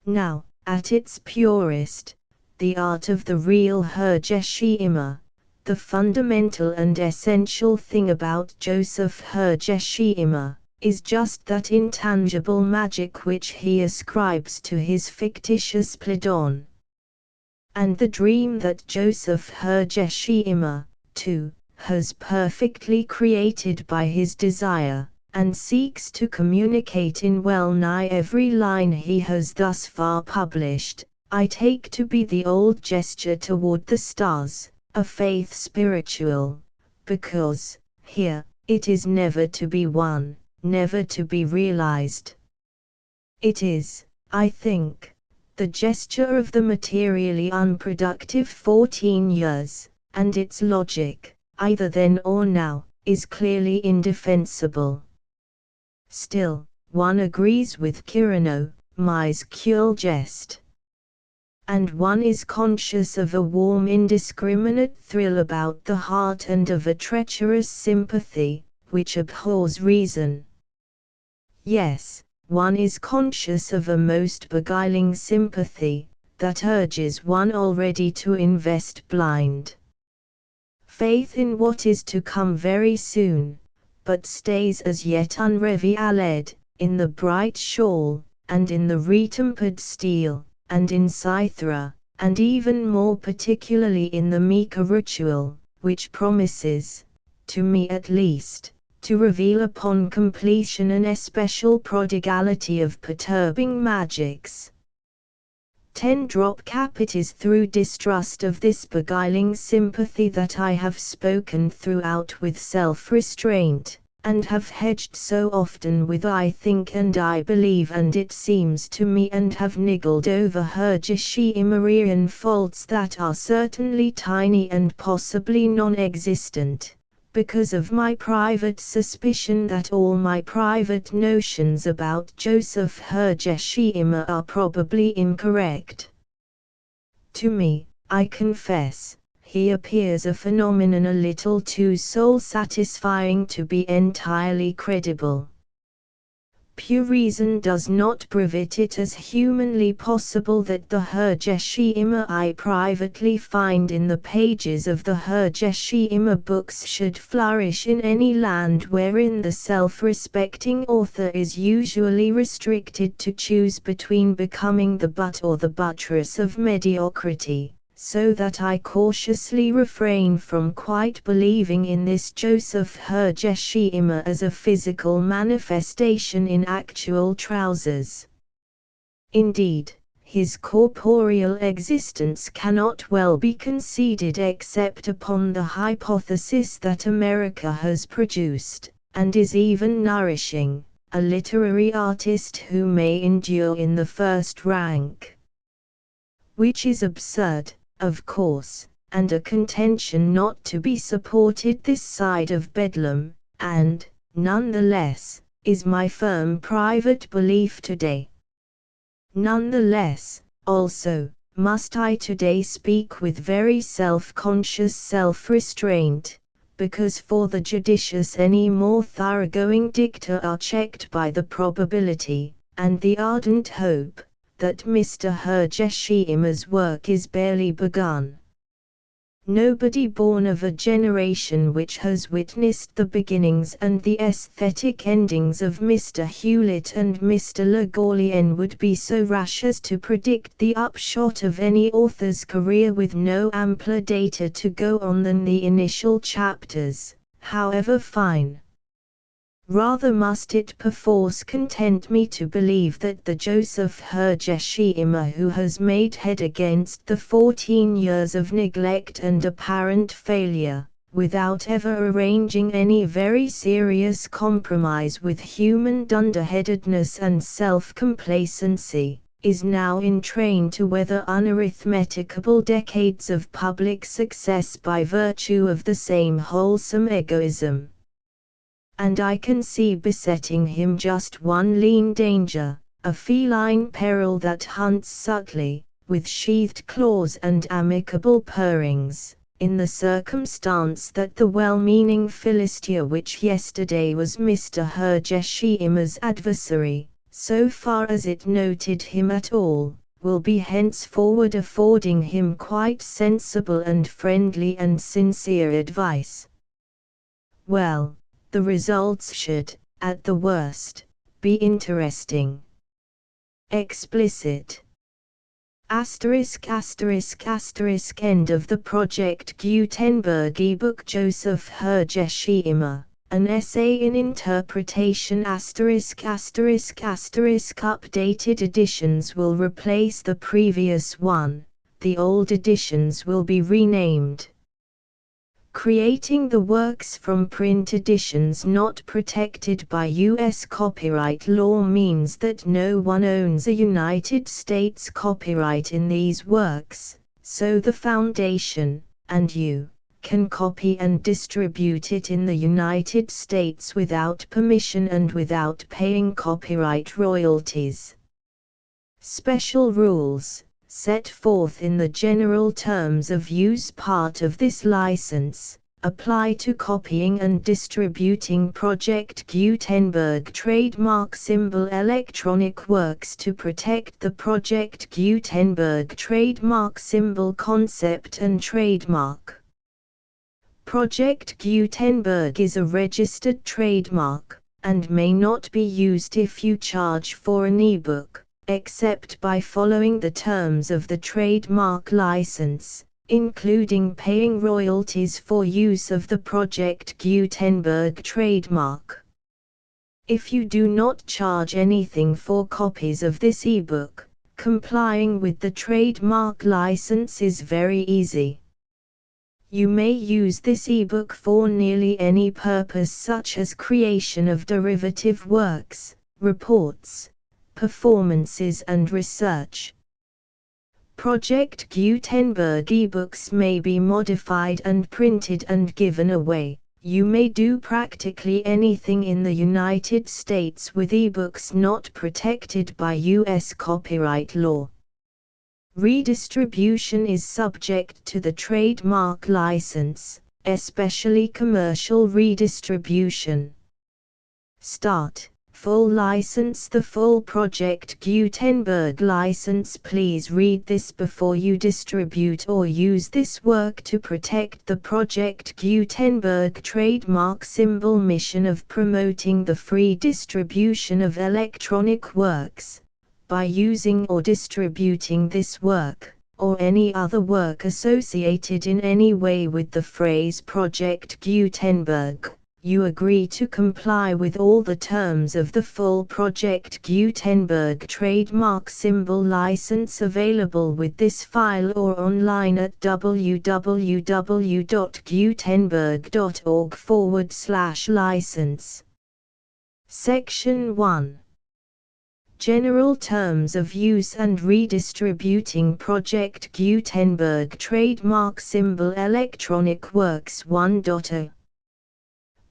Now, at its purest, the art of the real Hergesheimer, the fundamental and essential thing about Joseph Hergesheimer, is just that intangible magic which he ascribes to his fictitious Pladon. And the dream that Joseph Hergesheimer, too, has perfectly created by his desire, and seeks to communicate in well-nigh every line he has thus far published, I take to be the old gesture toward the stars, a faith spiritual, because, here, it is never to be won, never to be realized. It is, I think, the gesture of the materially unproductive 14 years, and its logic, either then or now, is clearly indefensible. Still, one agrees with Kyrano, Mai's cruel jest. And one is conscious of a warm indiscriminate thrill about the heart and of a treacherous sympathy, which abhors reason. Yes, one is conscious of a most beguiling sympathy, that urges one already to invest blind faith in what is to come very soon, but stays as yet unrevealed, in the bright shawl, and in the retempered steel, and in Cythera, and even more particularly in the meeker ritual, which promises, to me at least, to reveal upon completion an especial prodigality of perturbing magics. 10-drop cap. It is through distrust of this beguiling sympathy that I have spoken throughout with self-restraint, and have hedged so often with I think and I believe and it seems to me, and have niggled over Hergesheimerian faults that are certainly tiny and possibly non-existent, because of my private suspicion that all my private notions about Joseph Hergesheimer are probably incorrect. To me, I confess, he appears a phenomenon a little too soul-satisfying to be entirely credible. Pure reason does not permit it as humanly possible that the Hergesheimer I privately find in the pages of the Hergesheimer books should flourish in any land wherein the self-respecting author is usually restricted to choose between becoming the butt or the buttress of mediocrity. So that I cautiously refrain from quite believing in this Joseph Hergesheimer as a physical manifestation in actual trousers. Indeed, his corporeal existence cannot well be conceded except upon the hypothesis that America has produced, and is even nourishing, a literary artist who may endure in the first rank. Which is absurd, of course, and a contention not to be supported this side of Bedlam, and, nonetheless, is my firm private belief today. Nonetheless, also, must I today speak with very self-conscious self-restraint, because for the judicious any more thoroughgoing dicta are checked by the probability, and the ardent hope, that Mr. Hergesheimer's work is barely begun. Nobody born of a generation which has witnessed the beginnings and the aesthetic endings of Mr. Hewlett and Mr. Le Gallienne would be so rash as to predict the upshot of any author's career with no ampler data to go on than the initial chapters, however fine. Rather must it perforce content me to believe that the Joseph Hergesheimer who has made head against the 14 years of neglect and apparent failure, without ever arranging any very serious compromise with human dunderheadedness and self-complacency, is now in train to weather unarithmeticable decades of public success by virtue of the same wholesome egoism. And I can see besetting him just one lean danger, a feline peril that hunts subtly, with sheathed claws and amicable purrings, in the circumstance that the well-meaning Philistia which yesterday was Mr. Hergesheimer's adversary, so far as it noted him at all, will be henceforward affording him quite sensible and friendly and sincere advice. Well, the results should, at the worst, be interesting. Explicit. ****** End of the Project Gutenberg ebook Joseph Hergesheimer, an essay in interpretation ******* Updated editions will replace the previous one, the old editions will be renamed. Creating the works from print editions not protected by U.S. copyright law means that no one owns a United States copyright in these works, so the Foundation, and you, can copy and distribute it in the United States without permission and without paying copyright royalties. Special rules, set forth in the general terms of use part of this license, apply to copying and distributing Project Gutenberg trademark symbol electronic works to protect the Project Gutenberg trademark symbol concept and trademark. Project Gutenberg is a registered trademark, and may not be used if you charge for an ebook, except by following the terms of the trademark license, including paying royalties for use of the Project Gutenberg trademark. If you do not charge anything for copies of this ebook, complying with the trademark license is very easy. You may use this ebook for nearly any purpose such as creation of derivative works, reports, performances and research. Project Gutenberg ebooks may be modified and printed and given away. You may do practically anything in the United States with ebooks not protected by U.S. copyright law. Redistribution is subject to the trademark license, especially commercial redistribution. Start. Full license. The full Project Gutenberg license. Please read this before you distribute or use this work to protect the Project Gutenberg trademark symbol mission of promoting the free distribution of electronic works. By using or distributing this work, or any other work associated in any way with the phrase Project Gutenberg, you agree to comply with all the terms of the full Project Gutenberg trademark symbol license available with this file or online at www.gutenberg.org/license. Section 1. General Terms of Use and Redistributing Project Gutenberg Trademark Symbol Electronic Works 1.0.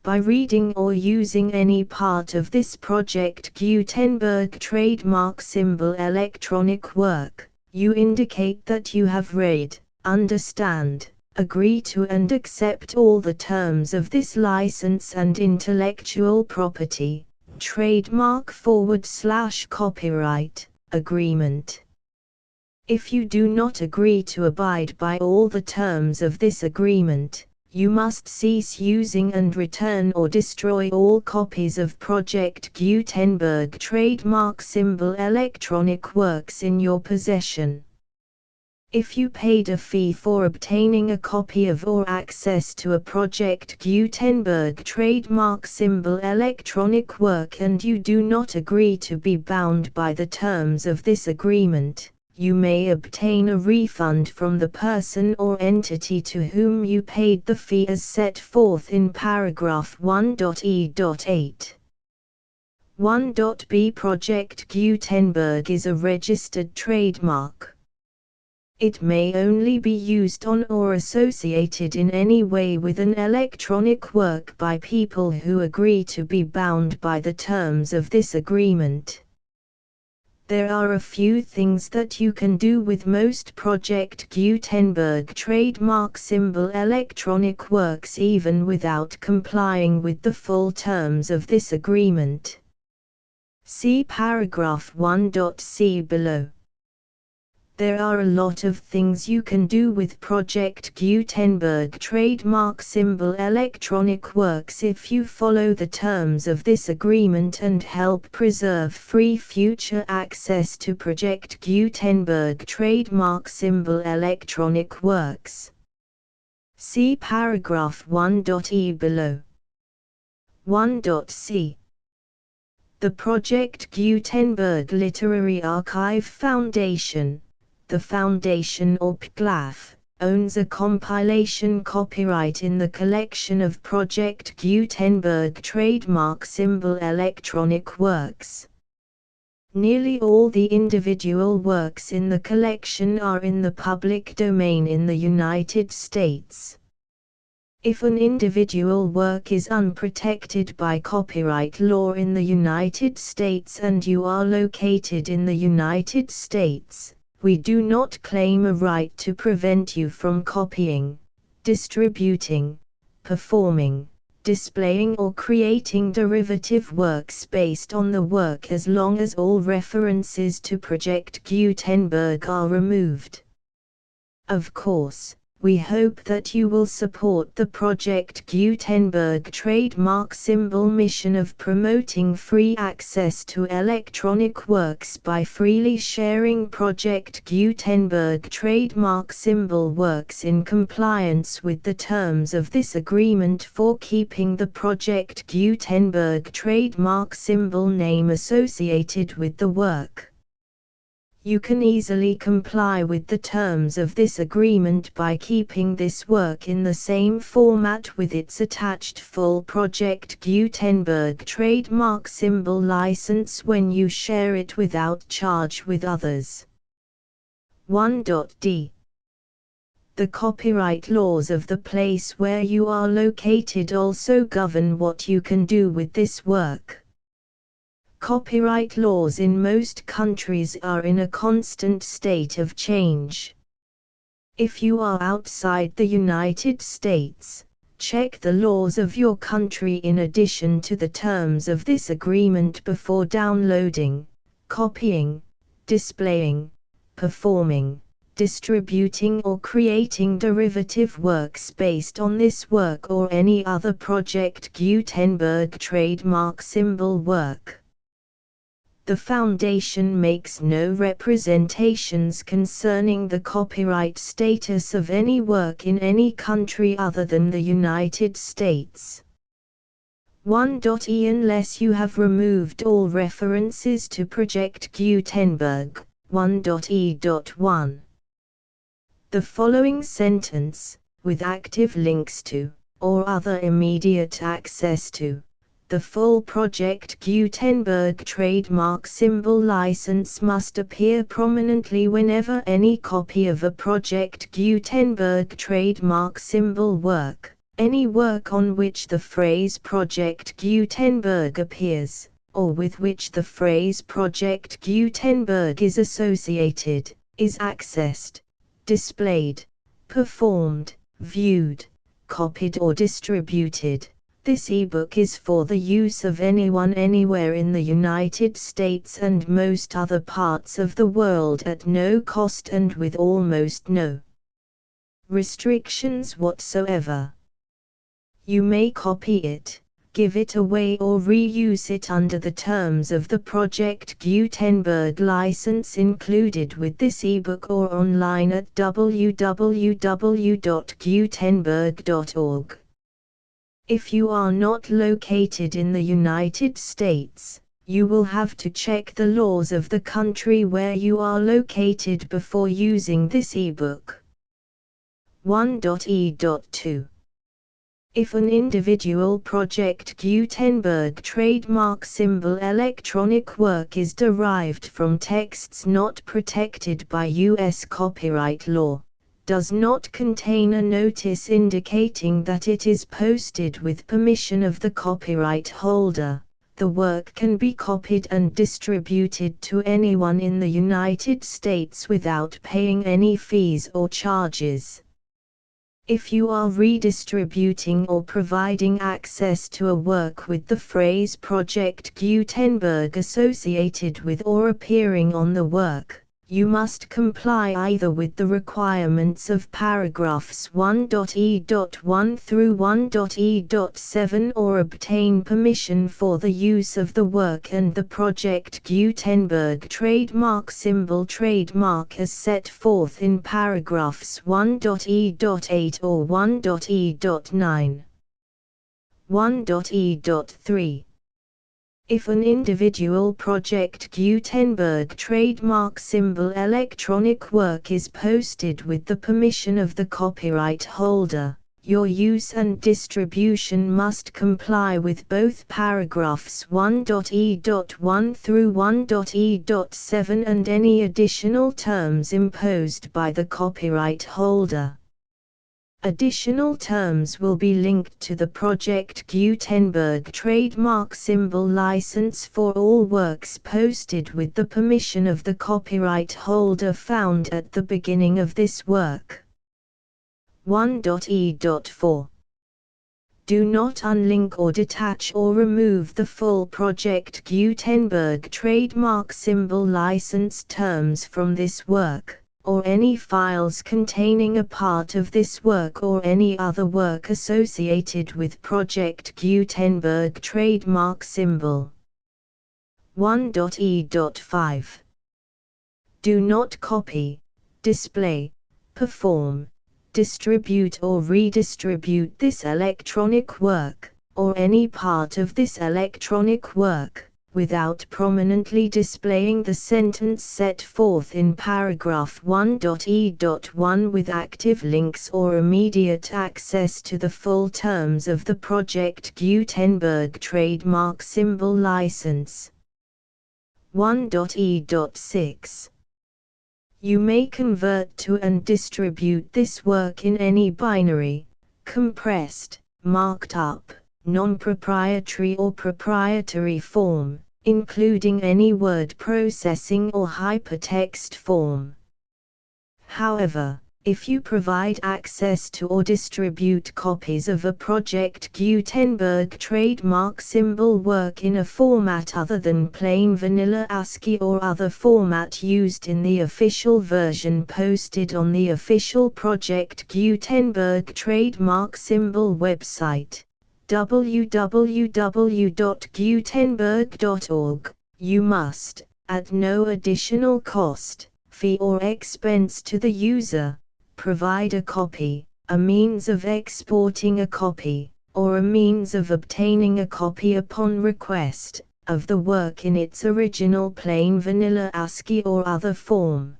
By reading or using any part of this Project Gutenberg trademark symbol electronic work, you indicate that you have read, understand, agree to and accept all the terms of this license and intellectual property, trademark/copyright, agreement. If you do not agree to abide by all the terms of this agreement, you must cease using and return or destroy all copies of Project Gutenberg trademark symbol electronic works in your possession. If you paid a fee for obtaining a copy of or access to a Project Gutenberg trademark symbol electronic work and you do not agree to be bound by the terms of this agreement, you may obtain a refund from the person or entity to whom you paid the fee as set forth in paragraph 1.e.8. 1.b Project Gutenberg is a registered trademark. It may only be used on or associated in any way with an electronic work by people who agree to be bound by the terms of this agreement. There are a few things that you can do with most Project Gutenberg trademark symbol electronic works even without complying with the full terms of this agreement. See paragraph 1.c below. There are a lot of things you can do with Project Gutenberg trademark symbol electronic works if you follow the terms of this agreement and help preserve free future access to Project Gutenberg trademark symbol electronic works. See paragraph 1.e below. 1.c. The Project Gutenberg Literary Archive Foundation, the Foundation or PGLAF, owns a compilation copyright in the collection of Project Gutenberg trademark symbol electronic works. Nearly all the individual works in the collection are in the public domain in the United States. If an individual work is unprotected by copyright law in the United States and you are located in the United States, we do not claim a right to prevent you from copying, distributing, performing, displaying or creating derivative works based on the work as long as all references to Project Gutenberg are removed. Of course, we hope that you will support the Project Gutenberg trademark symbol mission of promoting free access to electronic works by freely sharing Project Gutenberg trademark symbol works in compliance with the terms of this agreement for keeping the Project Gutenberg trademark symbol name associated with the work. You can easily comply with the terms of this agreement by keeping this work in the same format with its attached full Project Gutenberg trademark symbol license when you share it without charge with others. 1.d. The copyright laws of the place where you are located also govern what you can do with this work. Copyright laws in most countries are in a constant state of change. If you are outside the United States, check the laws of your country in addition to the terms of this agreement before downloading, copying, displaying, performing, distributing or creating derivative works based on this work or any other Project Gutenberg trademark symbol work. The Foundation makes no representations concerning the copyright status of any work in any country other than the United States. 1.e Unless you have removed all references to Project Gutenberg, 1.e.1. The following sentence, with active links to, or other immediate access to, the full Project Gutenberg trademark symbol license must appear prominently whenever any copy of a Project Gutenberg trademark symbol work, any work on which the phrase Project Gutenberg appears, or with which the phrase Project Gutenberg is associated, is accessed, displayed, performed, viewed, copied or distributed. This ebook is for the use of anyone anywhere in the United States and most other parts of the world at no cost and with almost no restrictions whatsoever. You may copy it, give it away or reuse it under the terms of the Project Gutenberg license included with this ebook or online at www.gutenberg.org. If you are not located in the United States, you will have to check the laws of the country where you are located before using this ebook. 1.e.2. If an individual Project Gutenberg trademark symbol electronic work is derived from texts not protected by U.S. copyright law, does not contain a notice indicating that it is posted with permission of the copyright holder, the work can be copied and distributed to anyone in the United States without paying any fees or charges. If you are redistributing or providing access to a work with the phrase Project Gutenberg associated with or appearing on the work, you must comply either with the requirements of paragraphs 1.e.1 through 1.e.7 or obtain permission for the use of the work and the Project Gutenberg trademark symbol trademark as set forth in paragraphs 1.e.8 or 1.e.9. 1.e.3. If an individual Project Gutenberg trademark symbol electronic work is posted with the permission of the copyright holder, your use and distribution must comply with both paragraphs 1.e.1 through 1.e.7 and any additional terms imposed by the copyright holder. Additional terms will be linked to the Project Gutenberg trademark symbol license for all works posted with the permission of the copyright holder found at the beginning of this work. 1.e.4. Do not unlink or detach or remove the full Project Gutenberg trademark symbol license terms from this work, or any files containing a part of this work or any other work associated with Project Gutenberg trademark symbol. 1.e.5. Do not copy, display, perform, distribute or redistribute this electronic work, or any part of this electronic work, without prominently displaying the sentence set forth in paragraph 1.e.1 with active links or immediate access to the full terms of the Project Gutenberg trademark symbol license. 1.e.6. You may convert to and distribute this work in any binary, compressed, marked up, non-proprietary or proprietary form, including any word processing or hypertext form. However, if you provide access to or distribute copies of a Project Gutenberg trademark symbol work in a format other than plain vanilla ASCII or other format used in the official version posted on the official Project Gutenberg trademark symbol website, www.gutenberg.org, you must, at no additional cost, fee or expense to the user, provide a copy, a means of exporting a copy, or a means of obtaining a copy upon request, of the work in its original plain vanilla ASCII or other form.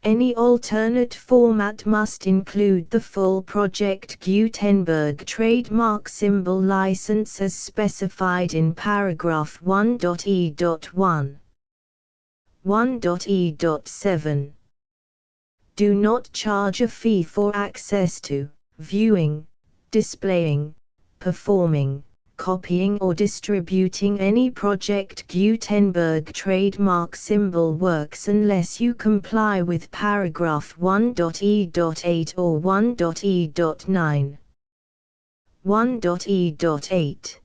Any alternate format must include the full Project Gutenberg trademark symbol license as specified in paragraph 1.e.1. 1.e.7. Do not charge a fee for access to, viewing, displaying, performing, copying or distributing any Project Gutenberg trademark symbol works unless you comply with paragraph 1.e.8 or 1.e.9. 1.e.8.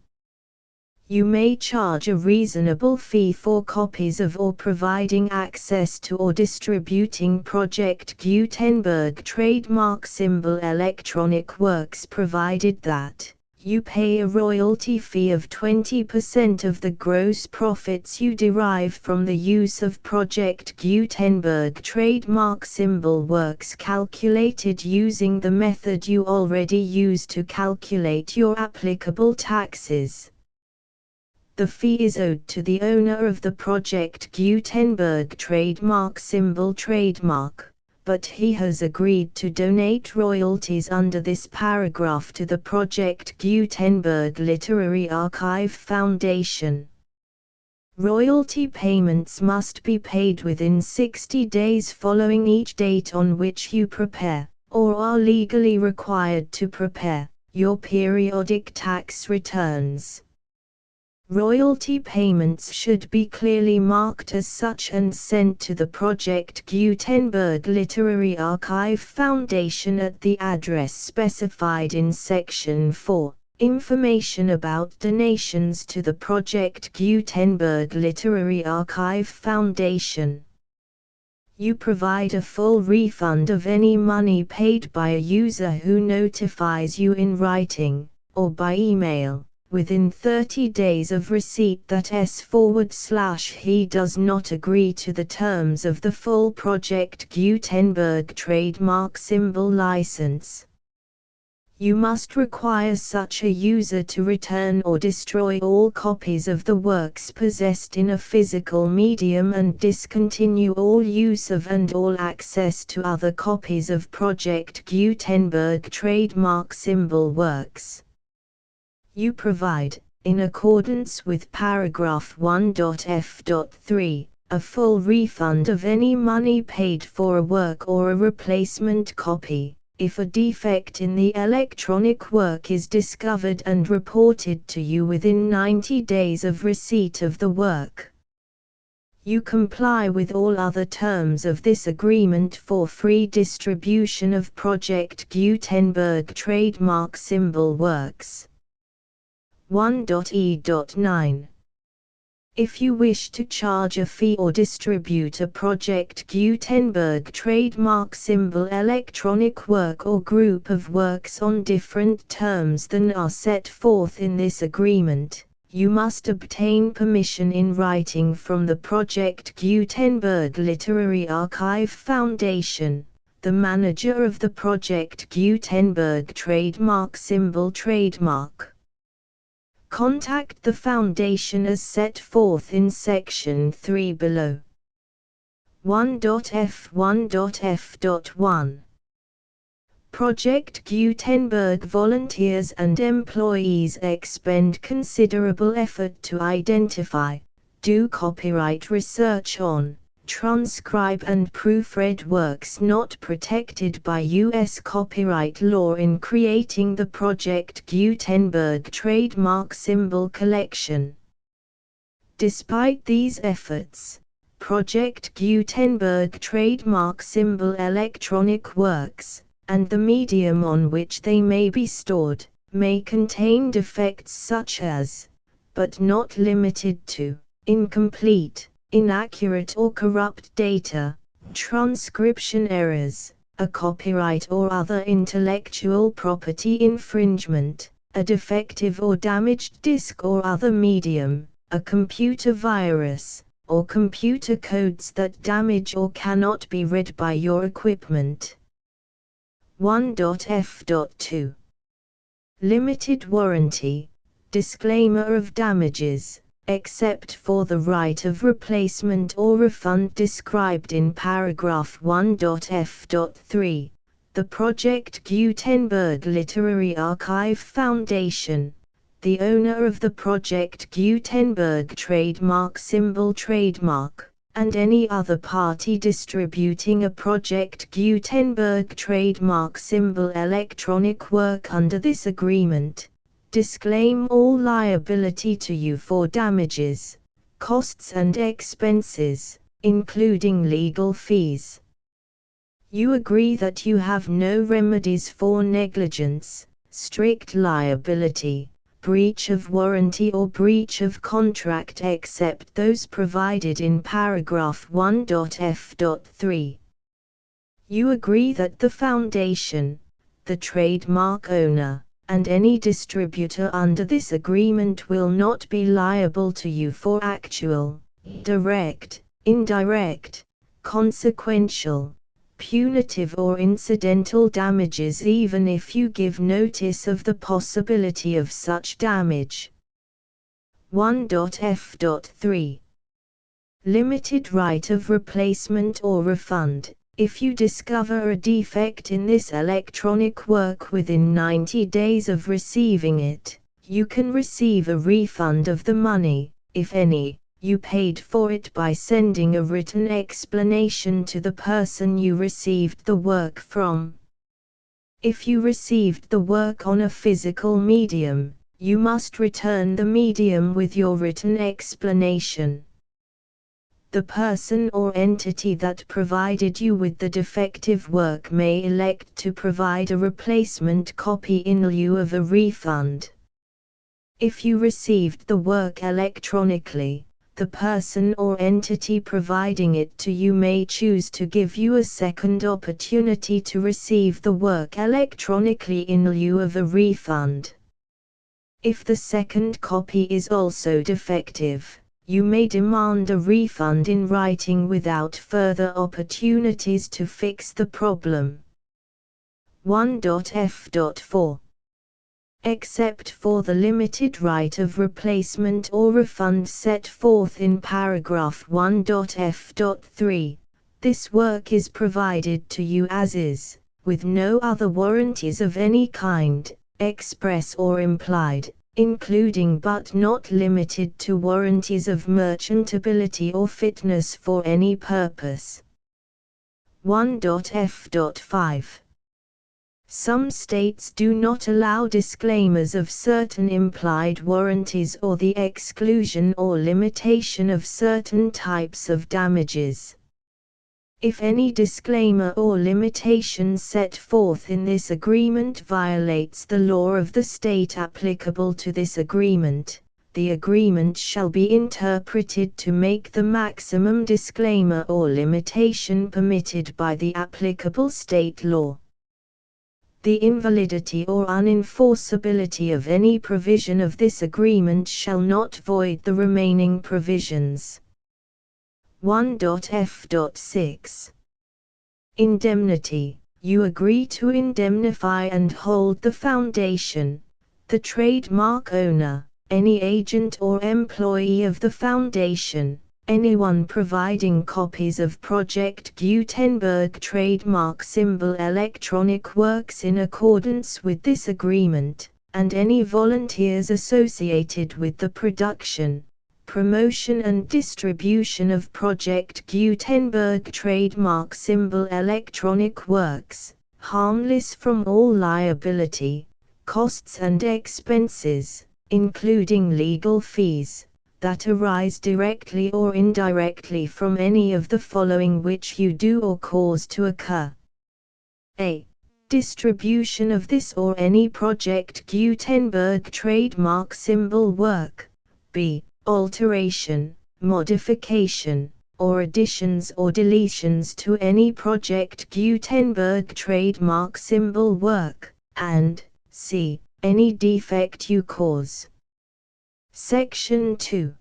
You may charge a reasonable fee for copies of or providing access to or distributing Project Gutenberg trademark symbol electronic works provided that you pay a royalty fee of 20% of the gross profits you derive from the use of Project Gutenberg trademark symbol works calculated using the method you already use to calculate your applicable taxes. The fee is owed to the owner of the Project Gutenberg trademark symbol trademark, but he has agreed to donate royalties under this paragraph to the Project Gutenberg Literary Archive Foundation. Royalty payments must be paid within 60 days following each date on which you prepare, or are legally required to prepare, your periodic tax returns. Royalty payments should be clearly marked as such and sent to the Project Gutenberg Literary Archive Foundation at the address specified in Section 4, Information about donations to the Project Gutenberg Literary Archive Foundation. You provide a full refund of any money paid by a user who notifies you in writing, or by email, within 30 days of receipt that he does not agree to the terms of the full Project Gutenberg trademark symbol license. You must require such a user to return or destroy all copies of the works possessed in a physical medium and discontinue all use of and all access to other copies of Project Gutenberg trademark symbol works. You provide, in accordance with paragraph 1.f.3, a full refund of any money paid for a work or a replacement copy, if a defect in the electronic work is discovered and reported to you within 90 days of receipt of the work. You comply with all other terms of this agreement for free distribution of Project Gutenberg trademark symbol works. 1.e.9. If you wish to charge a fee or distribute a Project Gutenberg trademark symbol electronic work or group of works on different terms than are set forth in this agreement, you must obtain permission in writing from the Project Gutenberg Literary Archive Foundation, the manager of the Project Gutenberg trademark symbol trademark. Contact the Foundation as set forth in Section 3 below. 1.f1.f.1. Project Gutenberg volunteers and employees expend considerable effort to identify, do copyright research on, transcribe and proofread works not protected by U.S. copyright law in creating the Project Gutenberg trademark symbol collection. Despite these efforts, Project Gutenberg trademark symbol electronic works, and the medium on which they may be stored, may contain defects such as, but not limited to, incomplete, inaccurate or corrupt data, transcription errors, a copyright or other intellectual property infringement, a defective or damaged disk or other medium, a computer virus, or computer codes that damage or cannot be read by your equipment. 1.f.2 Limited warranty. Disclaimer of damages, except for the right of replacement or refund described in paragraph 1.f.3. The Project Gutenberg Literary Archive Foundation, the owner of the Project Gutenberg trademark symbol trademark, and any other party distributing a Project Gutenberg trademark symbol electronic work under this agreement, disclaim all liability to you for damages, costs and expenses, including legal fees. You agree that you have no remedies for negligence, strict liability, breach of warranty or breach of contract except those provided in paragraph 1.f.3. You agree that the Foundation, the trademark owner, and any distributor under this agreement will not be liable to you for actual, direct, indirect, consequential, punitive or incidental damages even if you give notice of the possibility of such damage. 1.f.3 Limited right of replacement or refund. If you discover a defect in this electronic work within 90 days of receiving it, you can receive a refund of the money, if any, you paid for it by sending a written explanation to the person you received the work from. If you received the work on a physical medium, you must return the medium with your written explanation. The person or entity that provided you with the defective work may elect to provide a replacement copy in lieu of a refund. If you received the work electronically, the person or entity providing it to you may choose to give you a second opportunity to receive the work electronically in lieu of a refund. If the second copy is also defective, you may demand a refund in writing without further opportunities to fix the problem. 1.f.4 Except for the limited right of replacement or refund set forth in paragraph 1.f.3, this work is provided to you as is, with no other warranties of any kind, express or implied, including but not limited to warranties of merchantability or fitness for any purpose. 1.f.5 Some states do not allow disclaimers of certain implied warranties or the exclusion or limitation of certain types of damages. If any disclaimer or limitation set forth in this agreement violates the law of the state applicable to this agreement, the agreement shall be interpreted to make the maximum disclaimer or limitation permitted by the applicable state law. The invalidity or unenforceability of any provision of this agreement shall not void the remaining provisions. 1.f.6 Indemnity. You agree to indemnify and hold the Foundation, the trademark owner, any agent or employee of the Foundation, anyone providing copies of Project Gutenberg trademark symbol electronic works in accordance with this agreement, and any volunteers associated with the production, promotion and distribution of Project Gutenberg trademark symbol electronic works, harmless from all liability, costs and expenses, including legal fees, that arise directly or indirectly from any of the following which you do or cause to occur. A. Distribution of this or any Project Gutenberg trademark symbol work. B. Alteration, modification, or additions or deletions to any Project Gutenberg trademark symbol work, and C. Any defect you cause. Section 2.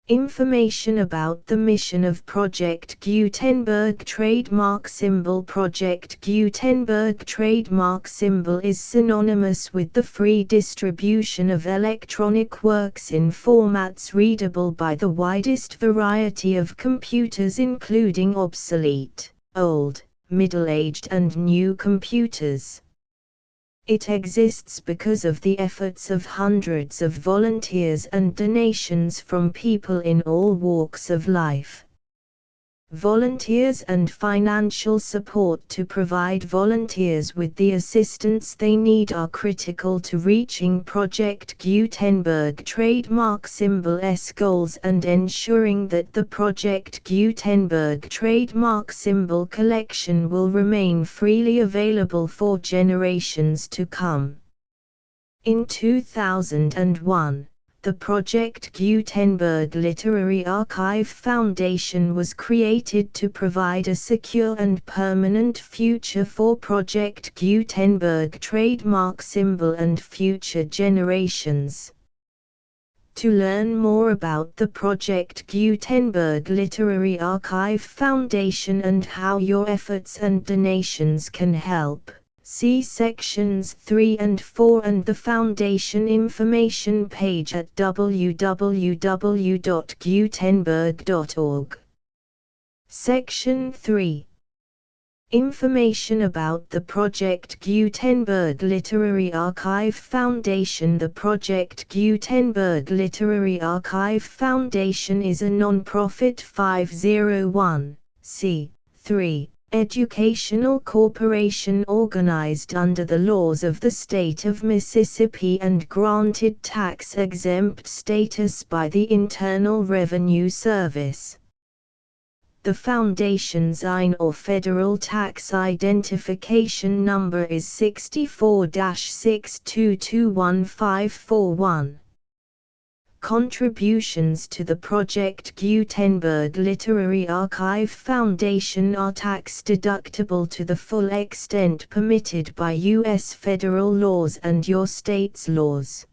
Information about the mission of Project Gutenberg trademark symbol. Project Gutenberg trademark symbol is synonymous with the free distribution of electronic works in formats readable by the widest variety of computers, including obsolete, old, middle-aged and new computers. It exists because of the efforts of hundreds of volunteers and donations from people in all walks of life. Volunteers and financial support to provide volunteers with the assistance they need are critical to reaching Project Gutenberg trademark symbol's goals and ensuring that the Project Gutenberg trademark symbol collection will remain freely available for generations to come. In 2001, the Project Gutenberg Literary Archive Foundation was created to provide a secure and permanent future for Project Gutenberg trademark symbol and future generations. To learn more about the Project Gutenberg Literary Archive Foundation and how your efforts and donations can help, see sections 3 and 4 and the Foundation information page at www.gutenberg.org. Section 3. Information about the Project Gutenberg Literary Archive Foundation. The Project Gutenberg Literary Archive Foundation is a non-profit 501(c)(3) educational corporation organized under the laws of the state of Mississippi and granted tax-exempt status by the Internal Revenue Service. The Foundation's IN or Federal Tax Identification Number is 64-6221541. Contributions to the Project Gutenberg Literary Archive Foundation are tax-deductible to the full extent permitted by U.S. federal laws and your state's laws.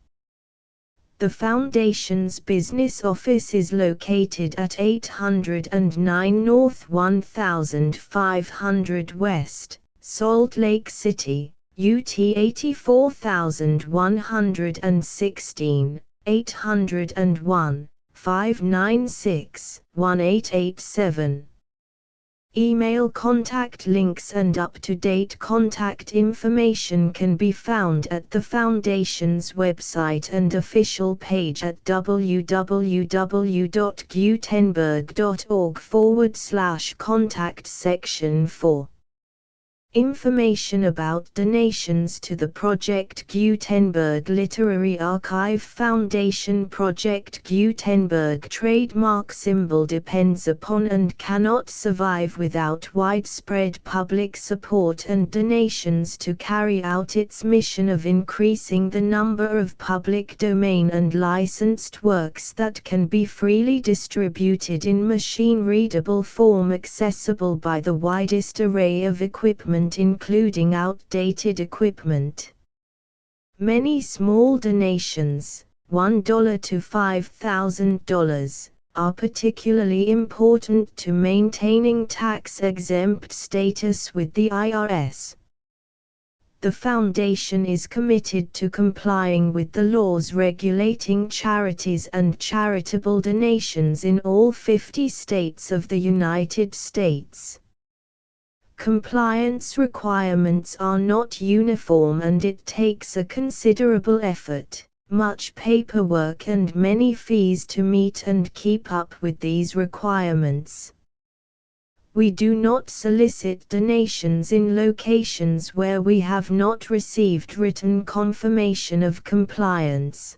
The Foundation's business office is located at 809 North 1500 West, Salt Lake City, UT 84116. 801-596-1887. Email contact links and up-to-date contact information can be found at the Foundation's website and official page at www.gutenberg.org/contact section 4. Information about donations to the Project Gutenberg Literary Archive Foundation. Project Gutenberg trademark symbol depends upon and cannot survive without widespread public support and donations to carry out its mission of increasing the number of public domain and licensed works that can be freely distributed in machine-readable form accessible by the widest array of equipment, including outdated equipment. Many small donations, $1 to $5,000, are particularly important to maintaining tax-exempt status with the IRS. The Foundation is committed to complying with the laws regulating charities and charitable donations in all 50 states of the United States. Compliance requirements are not uniform and it takes a considerable effort, much paperwork and many fees to meet and keep up with these requirements. We do not solicit donations in locations where we have not received written confirmation of compliance.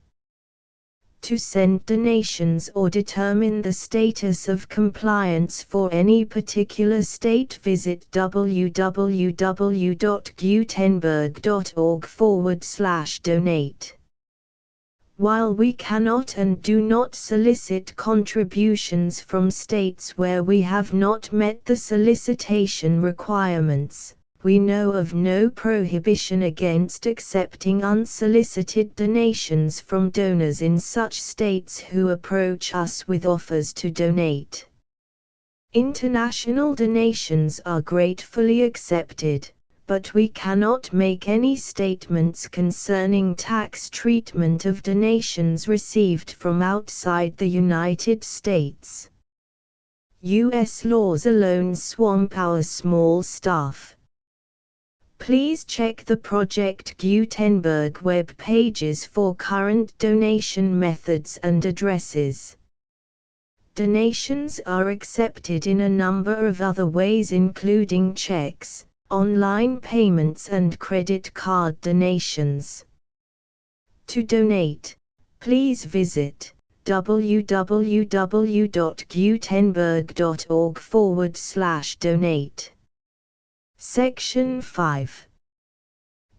To send donations or determine the status of compliance for any particular state, visit www.gutenberg.org/donate. While we cannot and do not solicit contributions from states where we have not met the solicitation requirements, we know of no prohibition against accepting unsolicited donations from donors in such states who approach us with offers to donate. International donations are gratefully accepted, but we cannot make any statements concerning tax treatment of donations received from outside the United States. U.S. laws alone swamp our small staff. Please check the Project Gutenberg web pages for current donation methods and addresses. Donations are accepted in a number of other ways, including checks, online payments and credit card donations. To donate, please visit www.gutenberg.org/donate. Section 5.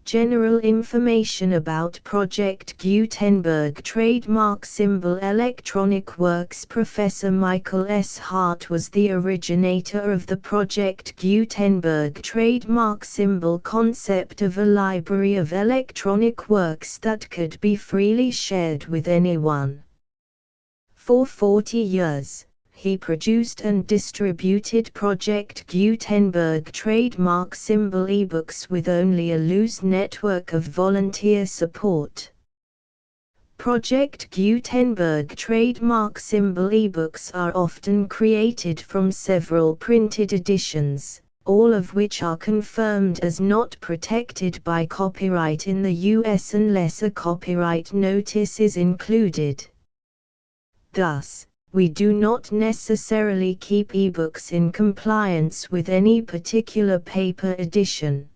General information about Project Gutenberg trademark symbol Electronic Works. Professor Michael S. Hart was the originator of the Project Gutenberg trademark symbol concept of a library of electronic works that could be freely shared with anyone. For 40 years, he produced and distributed Project Gutenberg trademark symbol ebooks with only a loose network of volunteer support. Project Gutenberg trademark symbol ebooks are often created from several printed editions, all of which are confirmed as not protected by copyright in the US unless a copyright notice is included. Thus, we do not necessarily keep ebooks in compliance with any particular paper edition.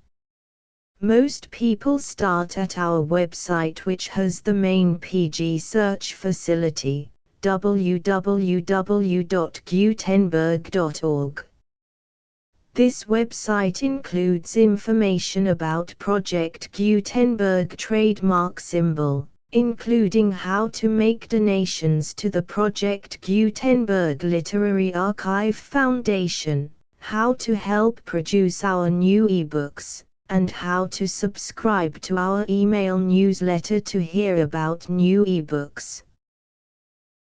Most people start at our website, which has the main PG search facility, www.gutenberg.org. This website includes information about Project Gutenberg trademark symbol, including how to make donations to the Project Gutenberg Literary Archive Foundation, how to help produce our new ebooks, and how to subscribe to our email newsletter to hear about new ebooks.